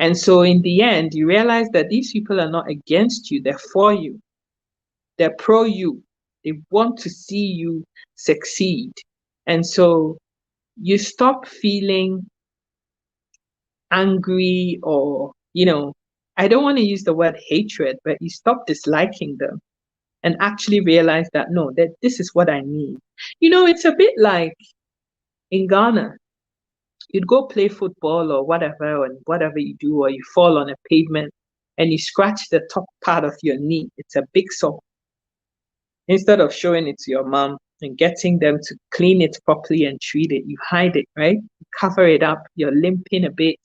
And so in the end, you realize that these people are not against you, they're for you, they're pro you. They want to see you succeed. And so you stop feeling angry or, I don't want to use the word hatred, but you stop disliking them and actually realize that no, that this is what I need. It's a bit like in Ghana, you'd go play football or whatever, and whatever you do, or you fall on a pavement and you scratch the top part of your knee. It's a big sore. Instead of showing it to your mom and getting them to clean it properly and treat it, you hide it, right? You cover it up, you're limping a bit.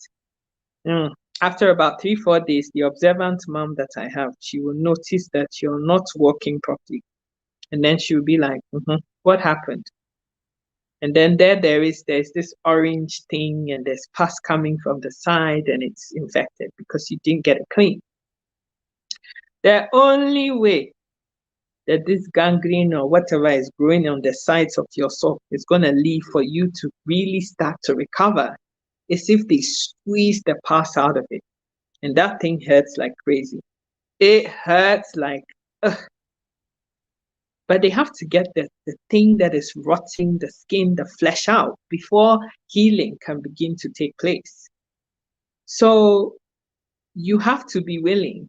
After about 3-4 days, the observant mom that I have, she will notice that you're not walking properly. And then she will be like, what happened? And then there's this orange thing, and there's pus coming from the side, and it's infected because you didn't get it clean. The only way that this gangrene or whatever is growing on the sides of your sore is going to leave for you to really start to recover is if they squeeze the pus out of it. And that thing hurts like crazy. It hurts like, ugh. But they have to get the thing that is rotting the skin, the flesh out before healing can begin to take place. So you have to be willing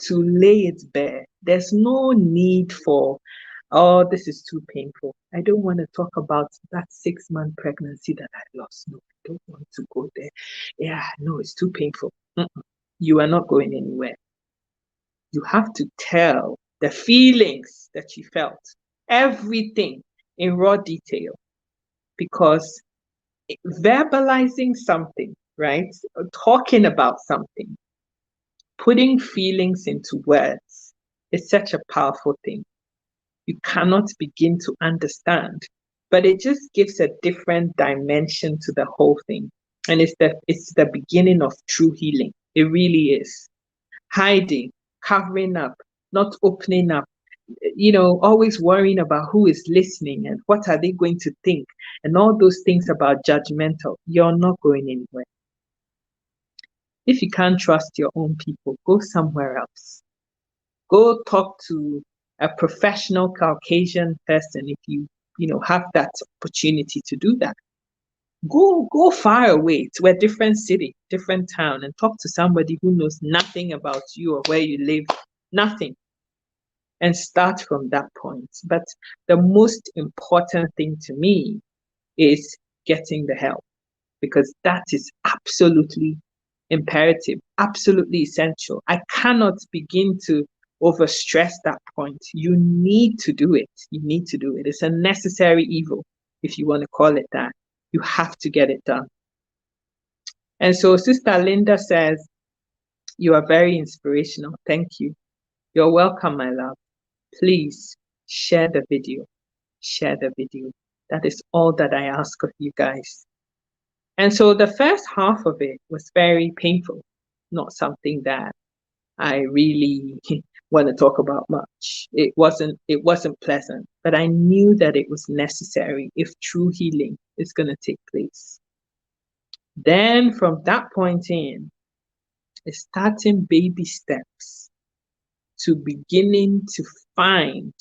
to lay it bare. There's no need for, oh, this is too painful. I don't want to talk about that 6-month pregnancy that I lost. No, I don't want to go there. Yeah, no, it's too painful. You are not going anywhere. You have to tell the feelings that you felt, everything in raw detail, because verbalizing something, right? Talking about something, putting feelings into words is such a powerful thing. You cannot begin to understand, but it just gives a different dimension to the whole thing. And it's the beginning of true healing. It really is. Hiding, covering up, not opening up, always worrying about who is listening and what are they going to think, and all those things about judgmental. You're not going anywhere. If you can't trust your own people, go somewhere else. Go talk to a professional Caucasian person if you have that opportunity to do that. Go far away to a different city, different town, and talk to somebody who knows nothing about you or where you live, nothing, and start from that point. But the most important thing to me is getting the help, because that is absolutely imperative, absolutely essential. I cannot begin to overstress that point. You need to do it. You need to do it. It's a necessary evil, if you want to call it that. You have to get it done. And so Sister Linda says, you are very inspirational. Thank you. You're welcome, my love. Please share the video. Share the video. That is all that I ask of you guys. And so the first half of it was very painful, not something that I really want to talk about much. It wasn't pleasant, but I knew that it was necessary if true healing is going to take place. Then from that point in, it's starting baby steps to beginning to find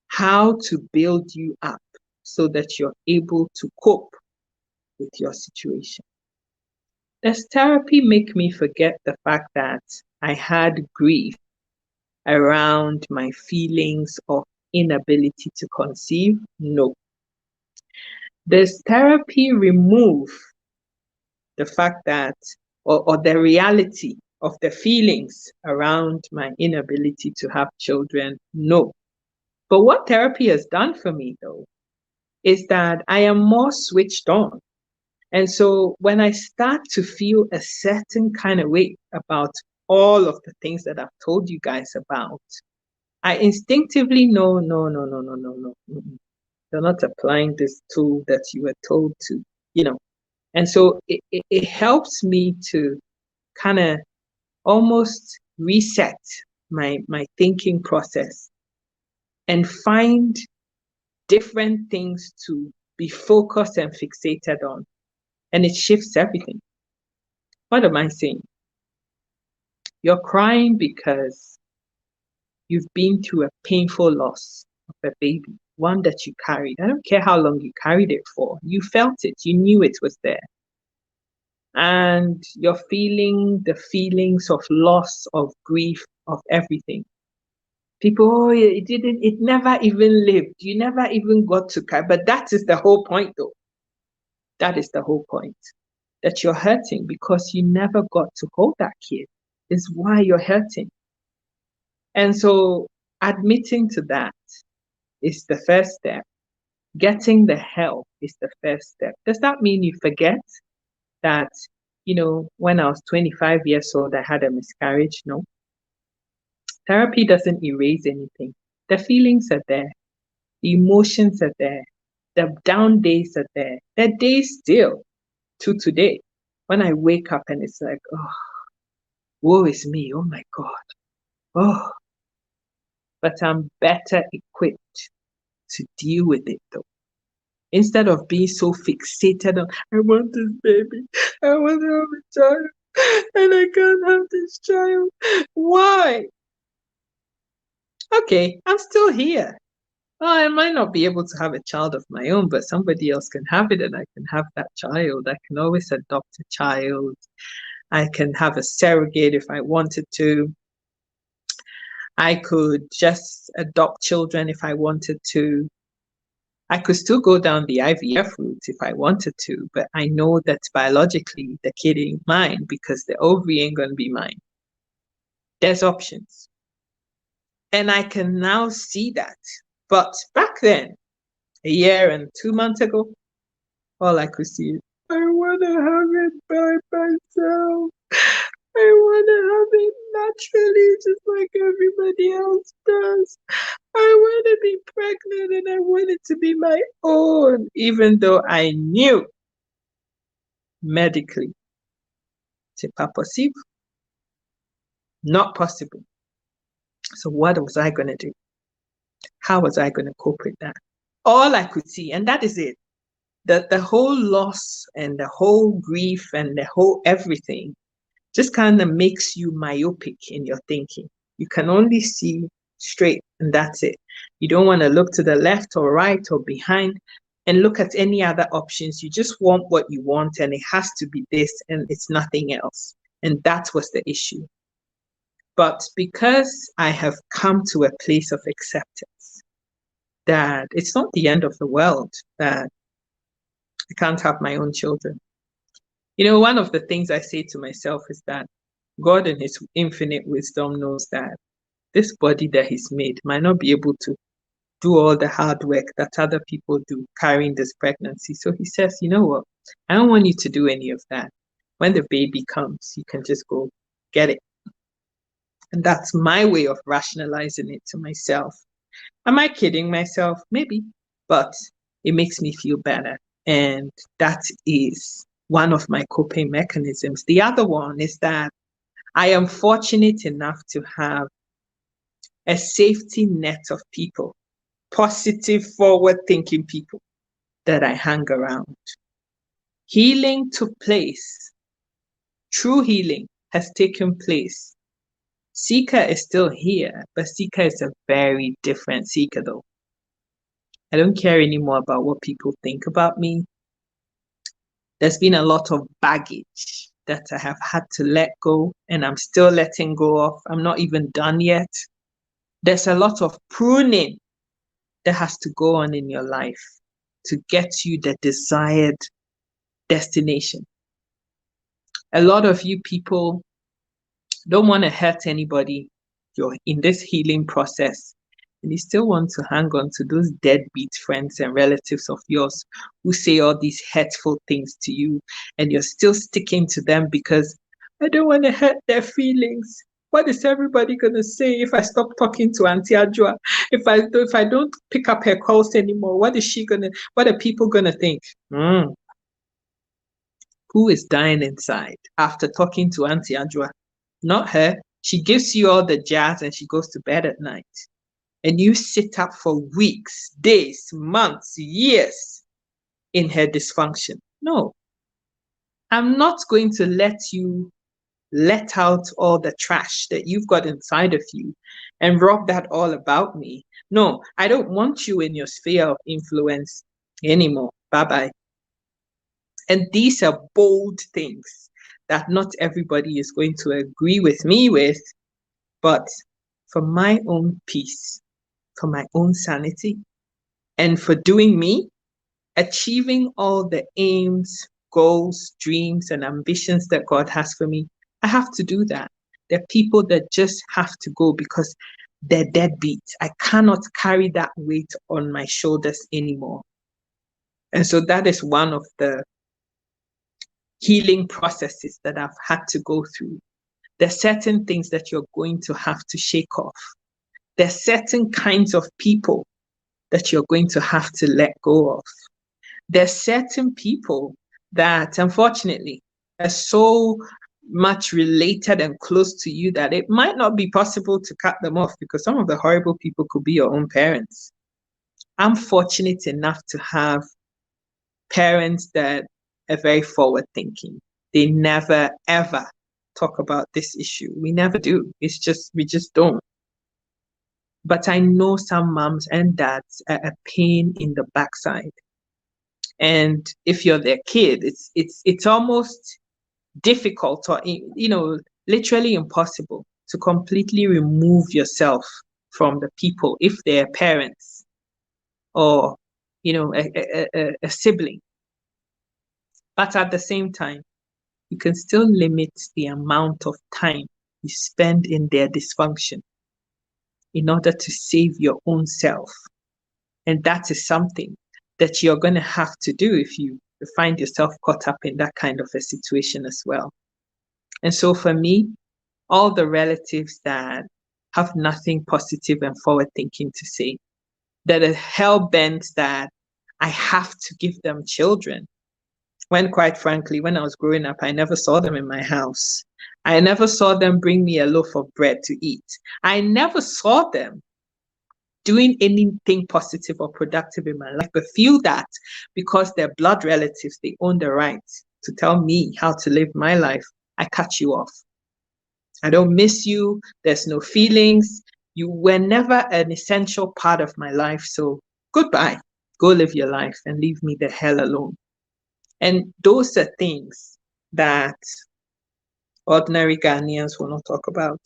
how to build you up so that you're able to cope with your situation. Does therapy make me forget the fact that I had grief around my feelings of inability to conceive? No. Does therapy remove the fact that, or the reality of the feelings around my inability to have children? No. But what therapy has done for me, though, is that I am more switched on. And so when I start to feel a certain kind of way about all of the things that I've told you guys about, I instinctively know, no. You're not applying this tool that you were told to, And so it helps me to kind of almost reset my thinking process and find different things to be focused and fixated on. And it shifts everything. What am I saying? You're crying because you've been through a painful loss of a baby, one that you carried. I don't care how long you carried it for. You felt it. You knew it was there. And you're feeling the feelings of loss, of grief, of everything. People, oh, it never even lived. You never even got to carry. But that is the whole point, though. That is the whole point. That you're hurting because you never got to hold that kid is why you're hurting. And so admitting to that is the first step. Getting the help is the first step. Does that mean you forget that, when I was 25 years old, I had a miscarriage? No. Therapy doesn't erase anything. The feelings are there. The emotions are there. The down days are there. The days still to today. When I wake up and it's like, oh, woe is me. Oh my God. Oh, but I'm better equipped to deal with it though. Instead of being so fixated on, I want this baby, I want to have a child, and I can't have this child. Why? Okay, I'm still here. Well, I might not be able to have a child of my own, but somebody else can have it and I can have that child. I can always adopt a child. I can have a surrogate if I wanted to. I could just adopt children if I wanted to. I could still go down the IVF route if I wanted to, but I know that biologically the kid ain't mine because the ovary ain't going to be mine. There's options. And I can now see that. But back then, a year and 2 months ago, all I could see is, I want to have it by myself. I want to have it naturally, just like everybody else does. I want to be pregnant and I want it to be my own, even though I knew medically c'est pas possible, not possible. So what was I going to do? How was I going to cope with that? All I could see, and that is it. The whole loss and the whole grief and the whole everything just kind of makes you myopic in your thinking. You can only see straight and that's it. You don't want to look to the left or right or behind and look at any other options. You just want what you want and it has to be this and it's nothing else. And that was the issue. But because I have come to a place of acceptance that it's not the end of the world, that I can't have my own children. One of the things I say to myself is that God in his infinite wisdom knows that this body that he's made might not be able to do all the hard work that other people do carrying this pregnancy. So he says, you know what? I don't want you to do any of that. When the baby comes, you can just go get it. And that's my way of rationalizing it to myself. Am I kidding myself? Maybe, but it makes me feel better. And that is one of my coping mechanisms. The other one is that I am fortunate enough to have a safety net of people, positive, forward-thinking people that I hang around. Healing took place. True healing has taken place. Seeker is still here, but Seeker is a very different Seeker though. I don't care anymore about what people think about me. There's been a lot of baggage that I have had to let go, and I'm still letting go of. I'm not even done yet. There's a lot of pruning that has to go on in your life to get you the desired destination. A lot of you people don't want to hurt anybody. You're in this healing process and you still want to hang on to those deadbeat friends and relatives of yours who say all these hurtful things to you, and you're still sticking to them because I don't want to hurt their feelings. What is everybody gonna say if I stop talking to Auntie Adjoa? If I don't pick up her calls anymore, what are people gonna think? Who is dying inside after talking to Auntie Adjoa? Not her. She gives you all the jazz and she goes to bed at night. And you sit up for weeks, days, months, years in her dysfunction. No. I'm not going to let you let out all the trash that you've got inside of you and rub that all about me. No, I don't want you in your sphere of influence anymore. Bye bye. And these are bold things that not everybody is going to agree with me with, but for my own peace, for my own sanity, and for doing me, achieving all the aims, goals, dreams, and ambitions that God has for me, I have to do that. There are people that just have to go because they're deadbeats. I cannot carry that weight on my shoulders anymore. And so that is one of the healing processes that I've had to go through. There's certain things that you're going to have to shake off. There's certain kinds of people that you're going to have to let go of. There's certain people that unfortunately are so much related and close to you that it might not be possible to cut them off, because some of the horrible people could be your own parents. I'm fortunate enough to have parents that are very forward thinking. They never ever talk about this issue. We never do. We just don't. But I know some moms and dads are a pain in the backside. And if you're their kid, it's almost difficult, or literally impossible to completely remove yourself from the people if they're parents or a sibling. But at the same time, you can still limit the amount of time you spend in their dysfunction in order to save your own self. And that is something that you're going to have to do if you find yourself caught up in that kind of a situation as well. And so for me, all the relatives that have nothing positive and forward thinking to say, that are hell-bent that I have to give them children, when quite frankly, when I was growing up, I never saw them in my house. I never saw them bring me a loaf of bread to eat. I never saw them doing anything positive or productive in my life, but feel that because they're blood relatives, they own the right to tell me how to live my life. I cut you off. I don't miss you. There's no feelings. You were never an essential part of my life. So goodbye. Go live your life and leave me the hell alone. And those are things that ordinary Ghanaians will not talk about.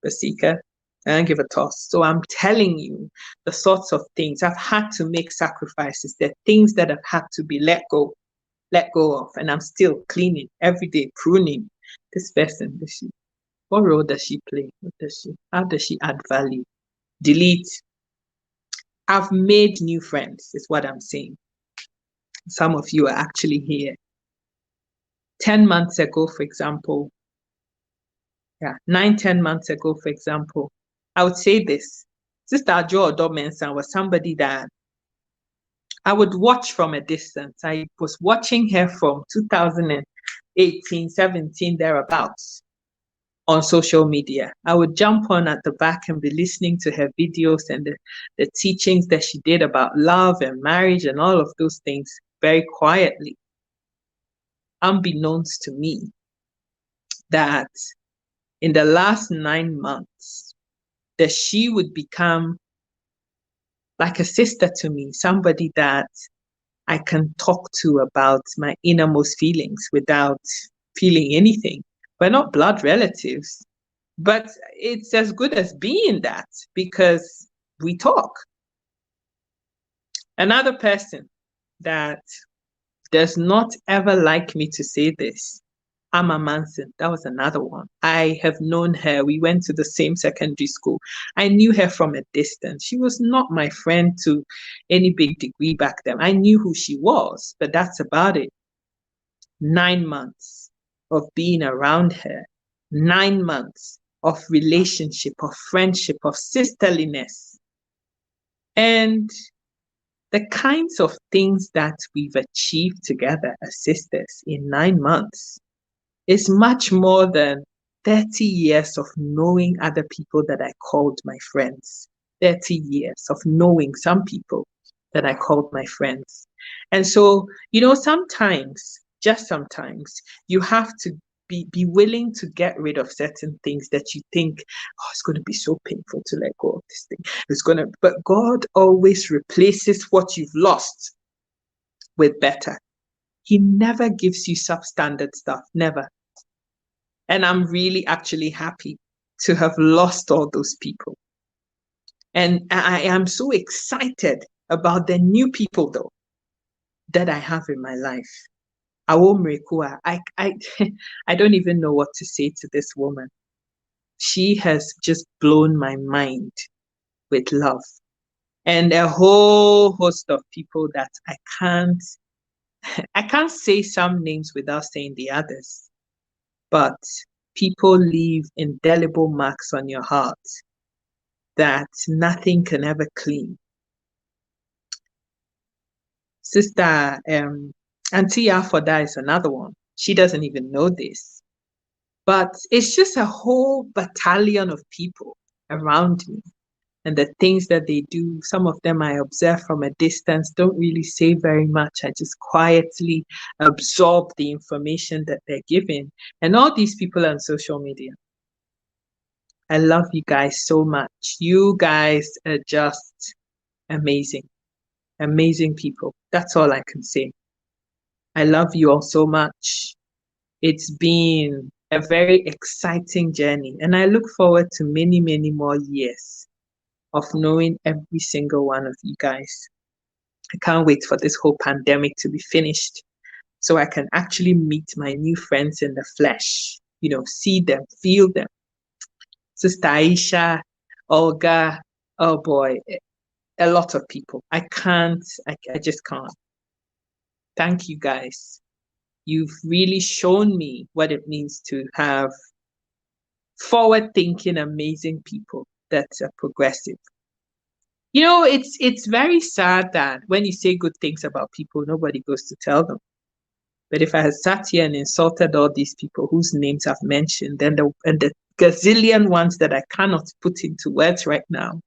Basika, I don't give a toss. So I'm telling you the sorts of things I've had to make sacrifices. The things that have had to be let go of. And I'm still cleaning every day, pruning this person. What role does she play? How does she add value? Delete. I've made new friends, is what I'm saying. Some of you are actually here. 10 months ago, for example, 10 months ago, for example, I would say this. Sister Jo Odomensan was somebody that I would watch from a distance. I was watching her from 2018, 17, thereabouts on social media. I would jump on at the back and be listening to her videos and the teachings that she did about love and marriage and all of those things very quietly. Unbeknownst to me, that in the last 9 months, that she would become like a sister to me, somebody that I can talk to about my innermost feelings without feeling anything. We're not blood relatives, but it's as good as being that because we talk. Another person that does not ever like me to say this, Amma Manson, that was another one. I have known her. We went to the same secondary school. I knew her from a distance. She was not my friend to any big degree back then. I knew who she was, but that's about it. 9 months of being around her, 9 months of relationship, of friendship, of sisterliness. And the kinds of things that we've achieved together as sisters in 9 months is much more than 30 years of knowing other people that I called my friends. 30 years of knowing some people that I called my friends. And so, sometimes Just sometimes you have to be willing to get rid of certain things that you think, oh, it's going to be so painful to let go of this thing. But God always replaces what you've lost with better. He never gives you substandard stuff, never. And I'm really actually happy to have lost all those people. And I am so excited about the new people, though, that I have in my life. Awomrekua, I don't even know what to say to this woman. She has just blown my mind with love. And a whole host of people that I can't say some names without saying the others. But people leave indelible marks on your heart that nothing can ever clean. Sister Auntie Afoda is another one. She doesn't even know this. But it's just a whole battalion of people around me. And the things that they do, some of them I observe from a distance, don't really say very much. I just quietly absorb the information that they're giving. And all these people on social media. I love you guys so much. You guys are just amazing. Amazing people. That's all I can say. I love you all so much. It's been a very exciting journey, and I look forward to many, many more years of knowing every single one of you guys. I can't wait for this whole pandemic to be finished so I can actually meet my new friends in the flesh, see them, feel them. Sister Aisha, Olga, oh boy, a lot of people. I just can't. Thank you guys. You've really shown me what it means to have forward-thinking, amazing people that are progressive. It's very sad that when you say good things about people, nobody goes to tell them. But if I had sat here and insulted all these people whose names I've mentioned, and the gazillion ones that I cannot put into words right now,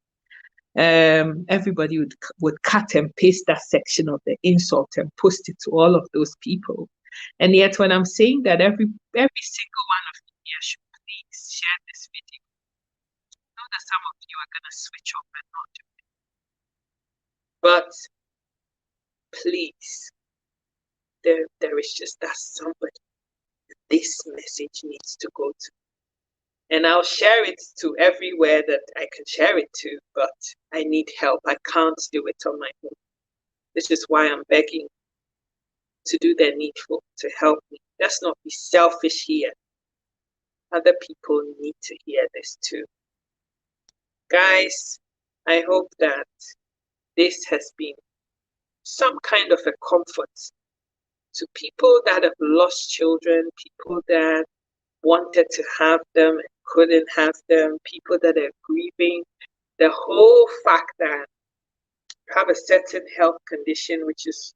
everybody would cut and paste that section of the insult and post it to all of those people. And yet, when I'm saying that every single one of you here should please share this video, I know that some of you are going to switch off and not do it. But please, there is just that somebody this message needs to go to. And I'll share it to everywhere that I can share it to, but I need help. I can't do it on my own. This is why I'm begging to do the needful, to help me. Let's not be selfish here. Other people need to hear this too. Guys, I hope that this has been some kind of a comfort to people that have lost children, people that wanted to have them and couldn't have them, people that are grieving. The whole fact that you have a certain health condition which is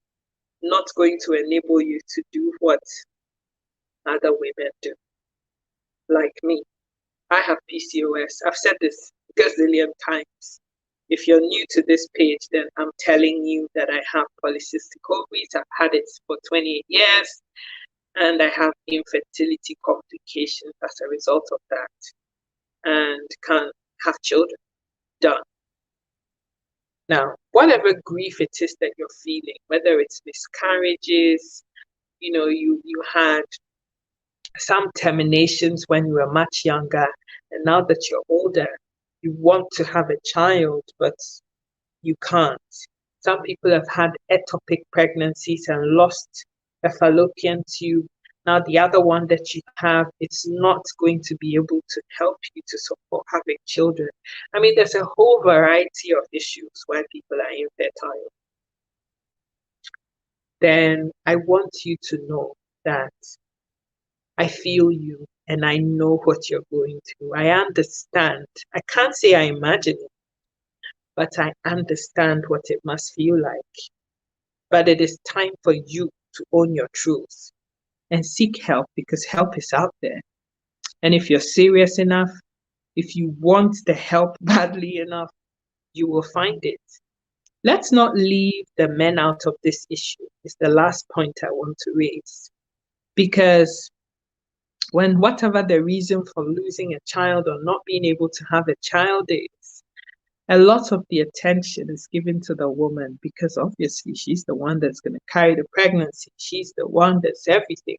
not going to enable you to do what other women do. Like me, I have PCOS. I've said this a gazillion times. If you're new to this page, then I'm telling you that I have polycystic ovaries. I've had it for 28 years, and I have infertility complications as a result of that, and can't have children. Done. Now, whatever grief it is that you're feeling, whether it's miscarriages, you had some terminations when you were much younger, and now that you're older, you want to have a child, but you can't. Some people have had ectopic pregnancies and lost a fallopian tube. Now the other one that you have, it's not going to be able to help you to support having children. I mean, there's a whole variety of issues why people are infertile. Then I want you to know that I feel you and I know what you're going through. I understand. I can't say I imagine it, but I understand what it must feel like. But it is time for you to own your truth and seek help, because help is out there. And if you're serious enough, if you want the help badly enough, you will find it. Let's not leave the men out of this issue. It's the last point I want to raise. Because when whatever the reason for losing a child or not being able to have a child is, a lot of the attention is given to the woman because obviously she's the one that's going to carry the pregnancy. She's the one that's everything.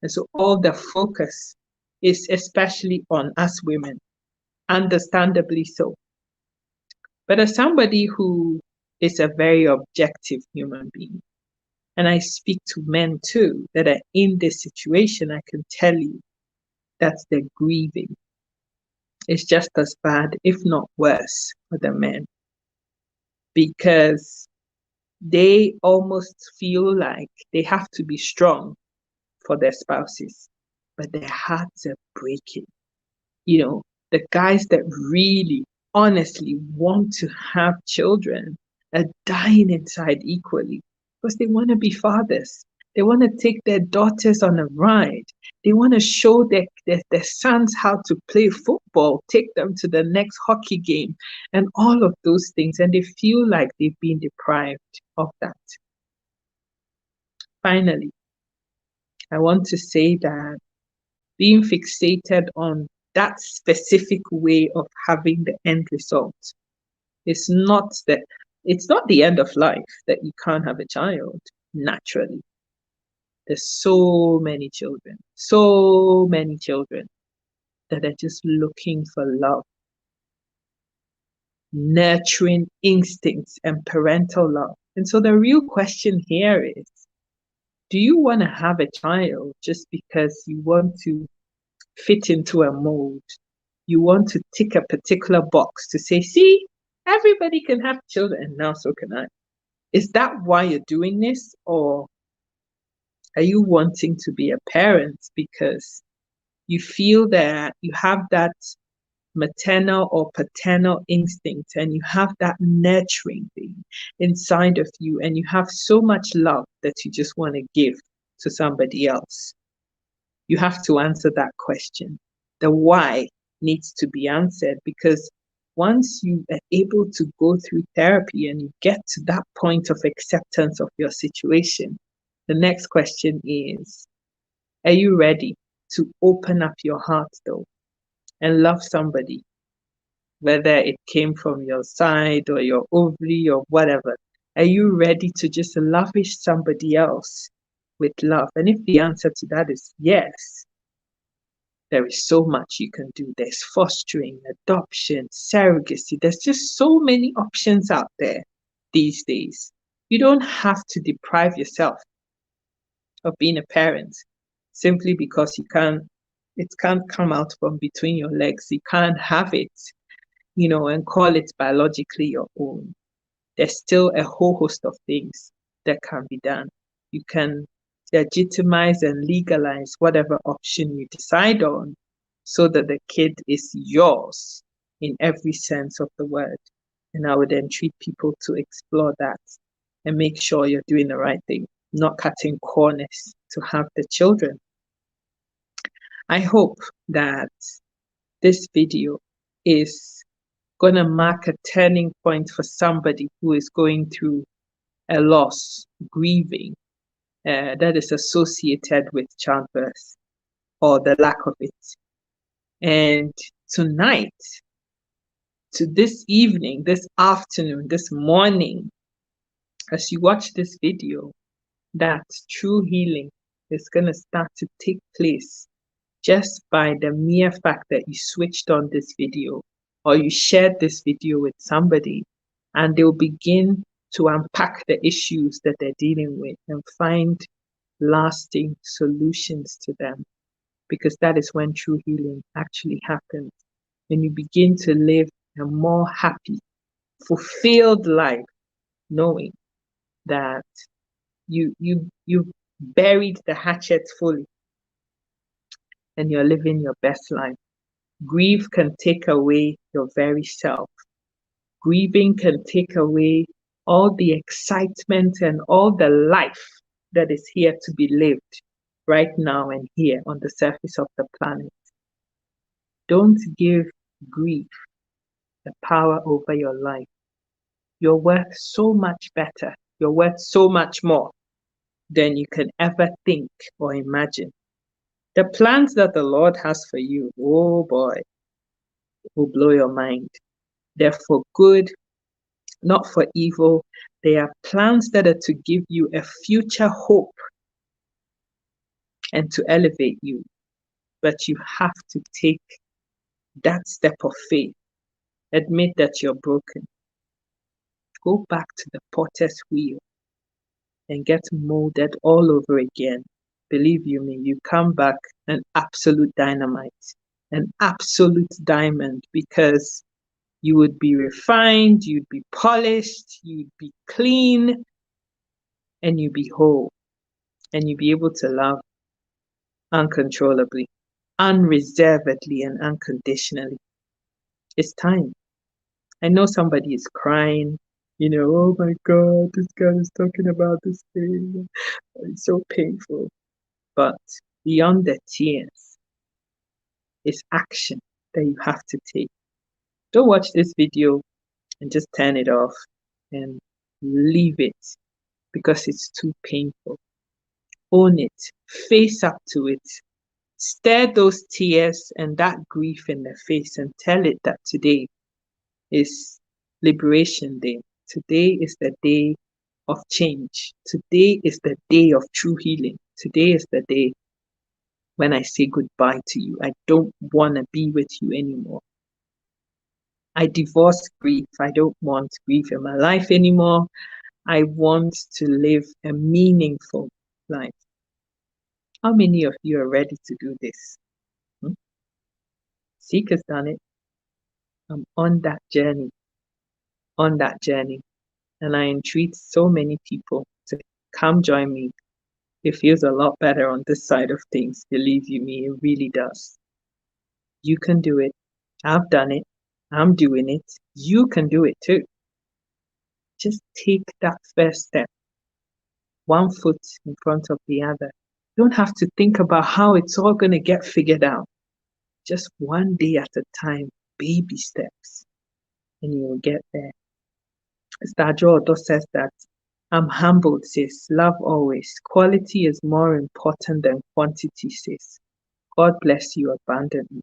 And so all the focus is especially on us women, understandably so. But as somebody who is a very objective human being, and I speak to men too that are in this situation, I can tell you that the grieving is just as bad, if not worse, for the men, because they almost feel like they have to be strong for their spouses, but their hearts are breaking. You know, the guys that really, honestly want to have children are dying inside equally because they want to be fathers. They want to take their daughters on a ride. They want to show their sons how to play football, take them to the next hockey game, and all of those things. And they feel like they've been deprived of that. Finally, I want to say that being fixated on that specific way of having the end result is not the it's not the end of life that you can't have a child naturally. There's so many children that are just looking for love, nurturing instincts and parental love. And so the real question here is, do you want to have a child just because you want to fit into a mold? You want to tick a particular box to say, see, everybody can have children, and now so can I. Is that why you're doing this? Or are you wanting to be a parent because you feel that you have that maternal or paternal instinct and you have that nurturing thing inside of you and you have so much love that you just want to give to somebody else? You have to answer that question. The why needs to be answered, because once you are able to go through therapy and you get to that point of acceptance of your situation, the next question is, are you ready to open up your heart though and love somebody, whether it came from your side or your ovary or whatever? Are you ready to just lavish somebody else with love? And if the answer to that is yes, there is so much you can do. There's fostering, adoption, surrogacy. There's just so many options out there these days. You don't have to deprive yourself of being a parent simply because it can't come out from between your legs. You can't have it, and call it biologically your own. There's still a whole host of things that can be done. You can legitimize and legalize whatever option you decide on so that the kid is yours in every sense of the word. And I would entreat people to explore that and make sure you're doing the right thing, not cutting corners to have the children. I hope that this video is going to mark a turning point for somebody who is going through a loss, grieving, that is associated with childbirth or the lack of it. And tonight, to this evening, this afternoon, this morning, as you watch this video, that true healing is going to start to take place just by the mere fact that you switched on this video or you shared this video with somebody, and they'll begin to unpack the issues that they're dealing with and find lasting solutions to them, because that is when true healing actually happens. When you begin to live a more happy, fulfilled life, knowing that you buried the hatchet fully and you're living your best life. Grief can take away your very self. Grieving can take away all the excitement and all the life that is here to be lived right now and here on the surface of the planet. Don't give grief the power over your life. You're worth so much better. You're worth so much more. than you can ever think or imagine. The plans that the Lord has for you, oh boy, will blow your mind. They're for good, not for evil. They are plans that are to give you a future hope and to elevate you. But you have to take that step of faith. Admit that you're broken. Go back to the potter's wheel and get molded all over again. Believe you me, you come back an absolute dynamite, an absolute diamond, because you would be refined, you'd be polished, you'd be clean, and you'd be whole, and you'd be able to love uncontrollably, unreservedly, and unconditionally. It's time. I know somebody is crying, oh my God, this guy is talking about this thing. It's so painful. But beyond the tears is action that you have to take. Don't watch this video and just turn it off and leave it because it's too painful. Own it, face up to it, stare those tears and that grief in the face and tell it that today is Liberation Day. Today is the day of change. Today is the day of true healing. Today is the day when I say goodbye to you. I don't want to be with you anymore. I divorce grief. I don't want grief in my life anymore. I want to live a meaningful life. How many of you are ready to do this? Seek has done it. I'm on that journey. And I entreat so many people to come join me. It feels a lot better on this side of things. Believe you me, it really does. You can do it. I've done it. I'm doing it. You can do it too. Just take that first step, one foot in front of the other. You don't have to think about how it's all going to get figured out. Just one day at a time, baby steps, and you will get there. Stajodo says that, I'm humbled, sis. Love always. Quality is more important than quantity, sis. God bless you abundantly.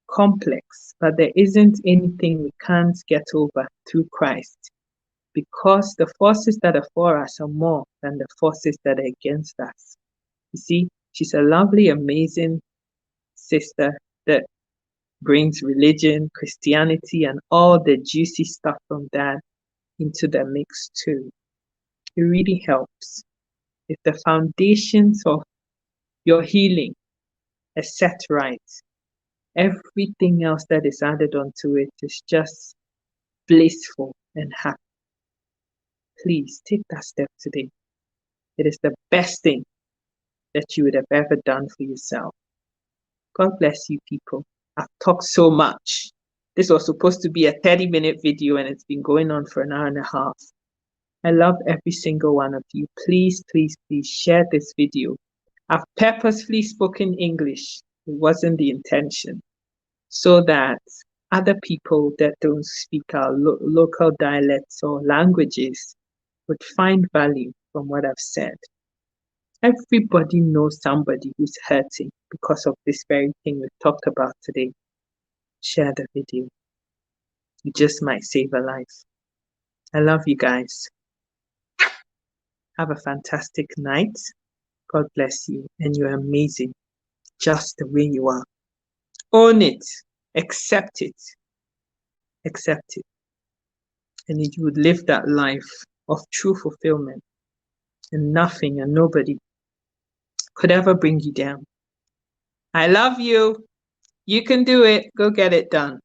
Complex, but there isn't anything we can't get over through Christ, because the forces that are for us are more than the forces that are against us. You see, she's a lovely, amazing sister that brings religion, Christianity, and all the juicy stuff from that into the mix too. It really helps. If the foundations of your healing are set right, everything else that is added onto it is just blissful and happy. Please take that step today. It is the best thing that you would have ever done for yourself. God bless you, people. I've talked so much. This was supposed to be a 30-minute video and it's been going on for an hour and a half. I love every single one of you. Please, please, please share this video. I've purposefully spoken English. It wasn't the intention. So that other people that don't speak our local dialects or languages would find value from what I've said. Everybody knows somebody who's hurting because of this very thing we've talked about today. Share the video. You just might save a life. I love you guys. Have a fantastic night. God bless you. And you're amazing just the way you are. Own it. Accept it. Accept it. And you would live that life of true fulfillment. And nothing and nobody could ever bring you down. I love you. You can do it. Go get it done.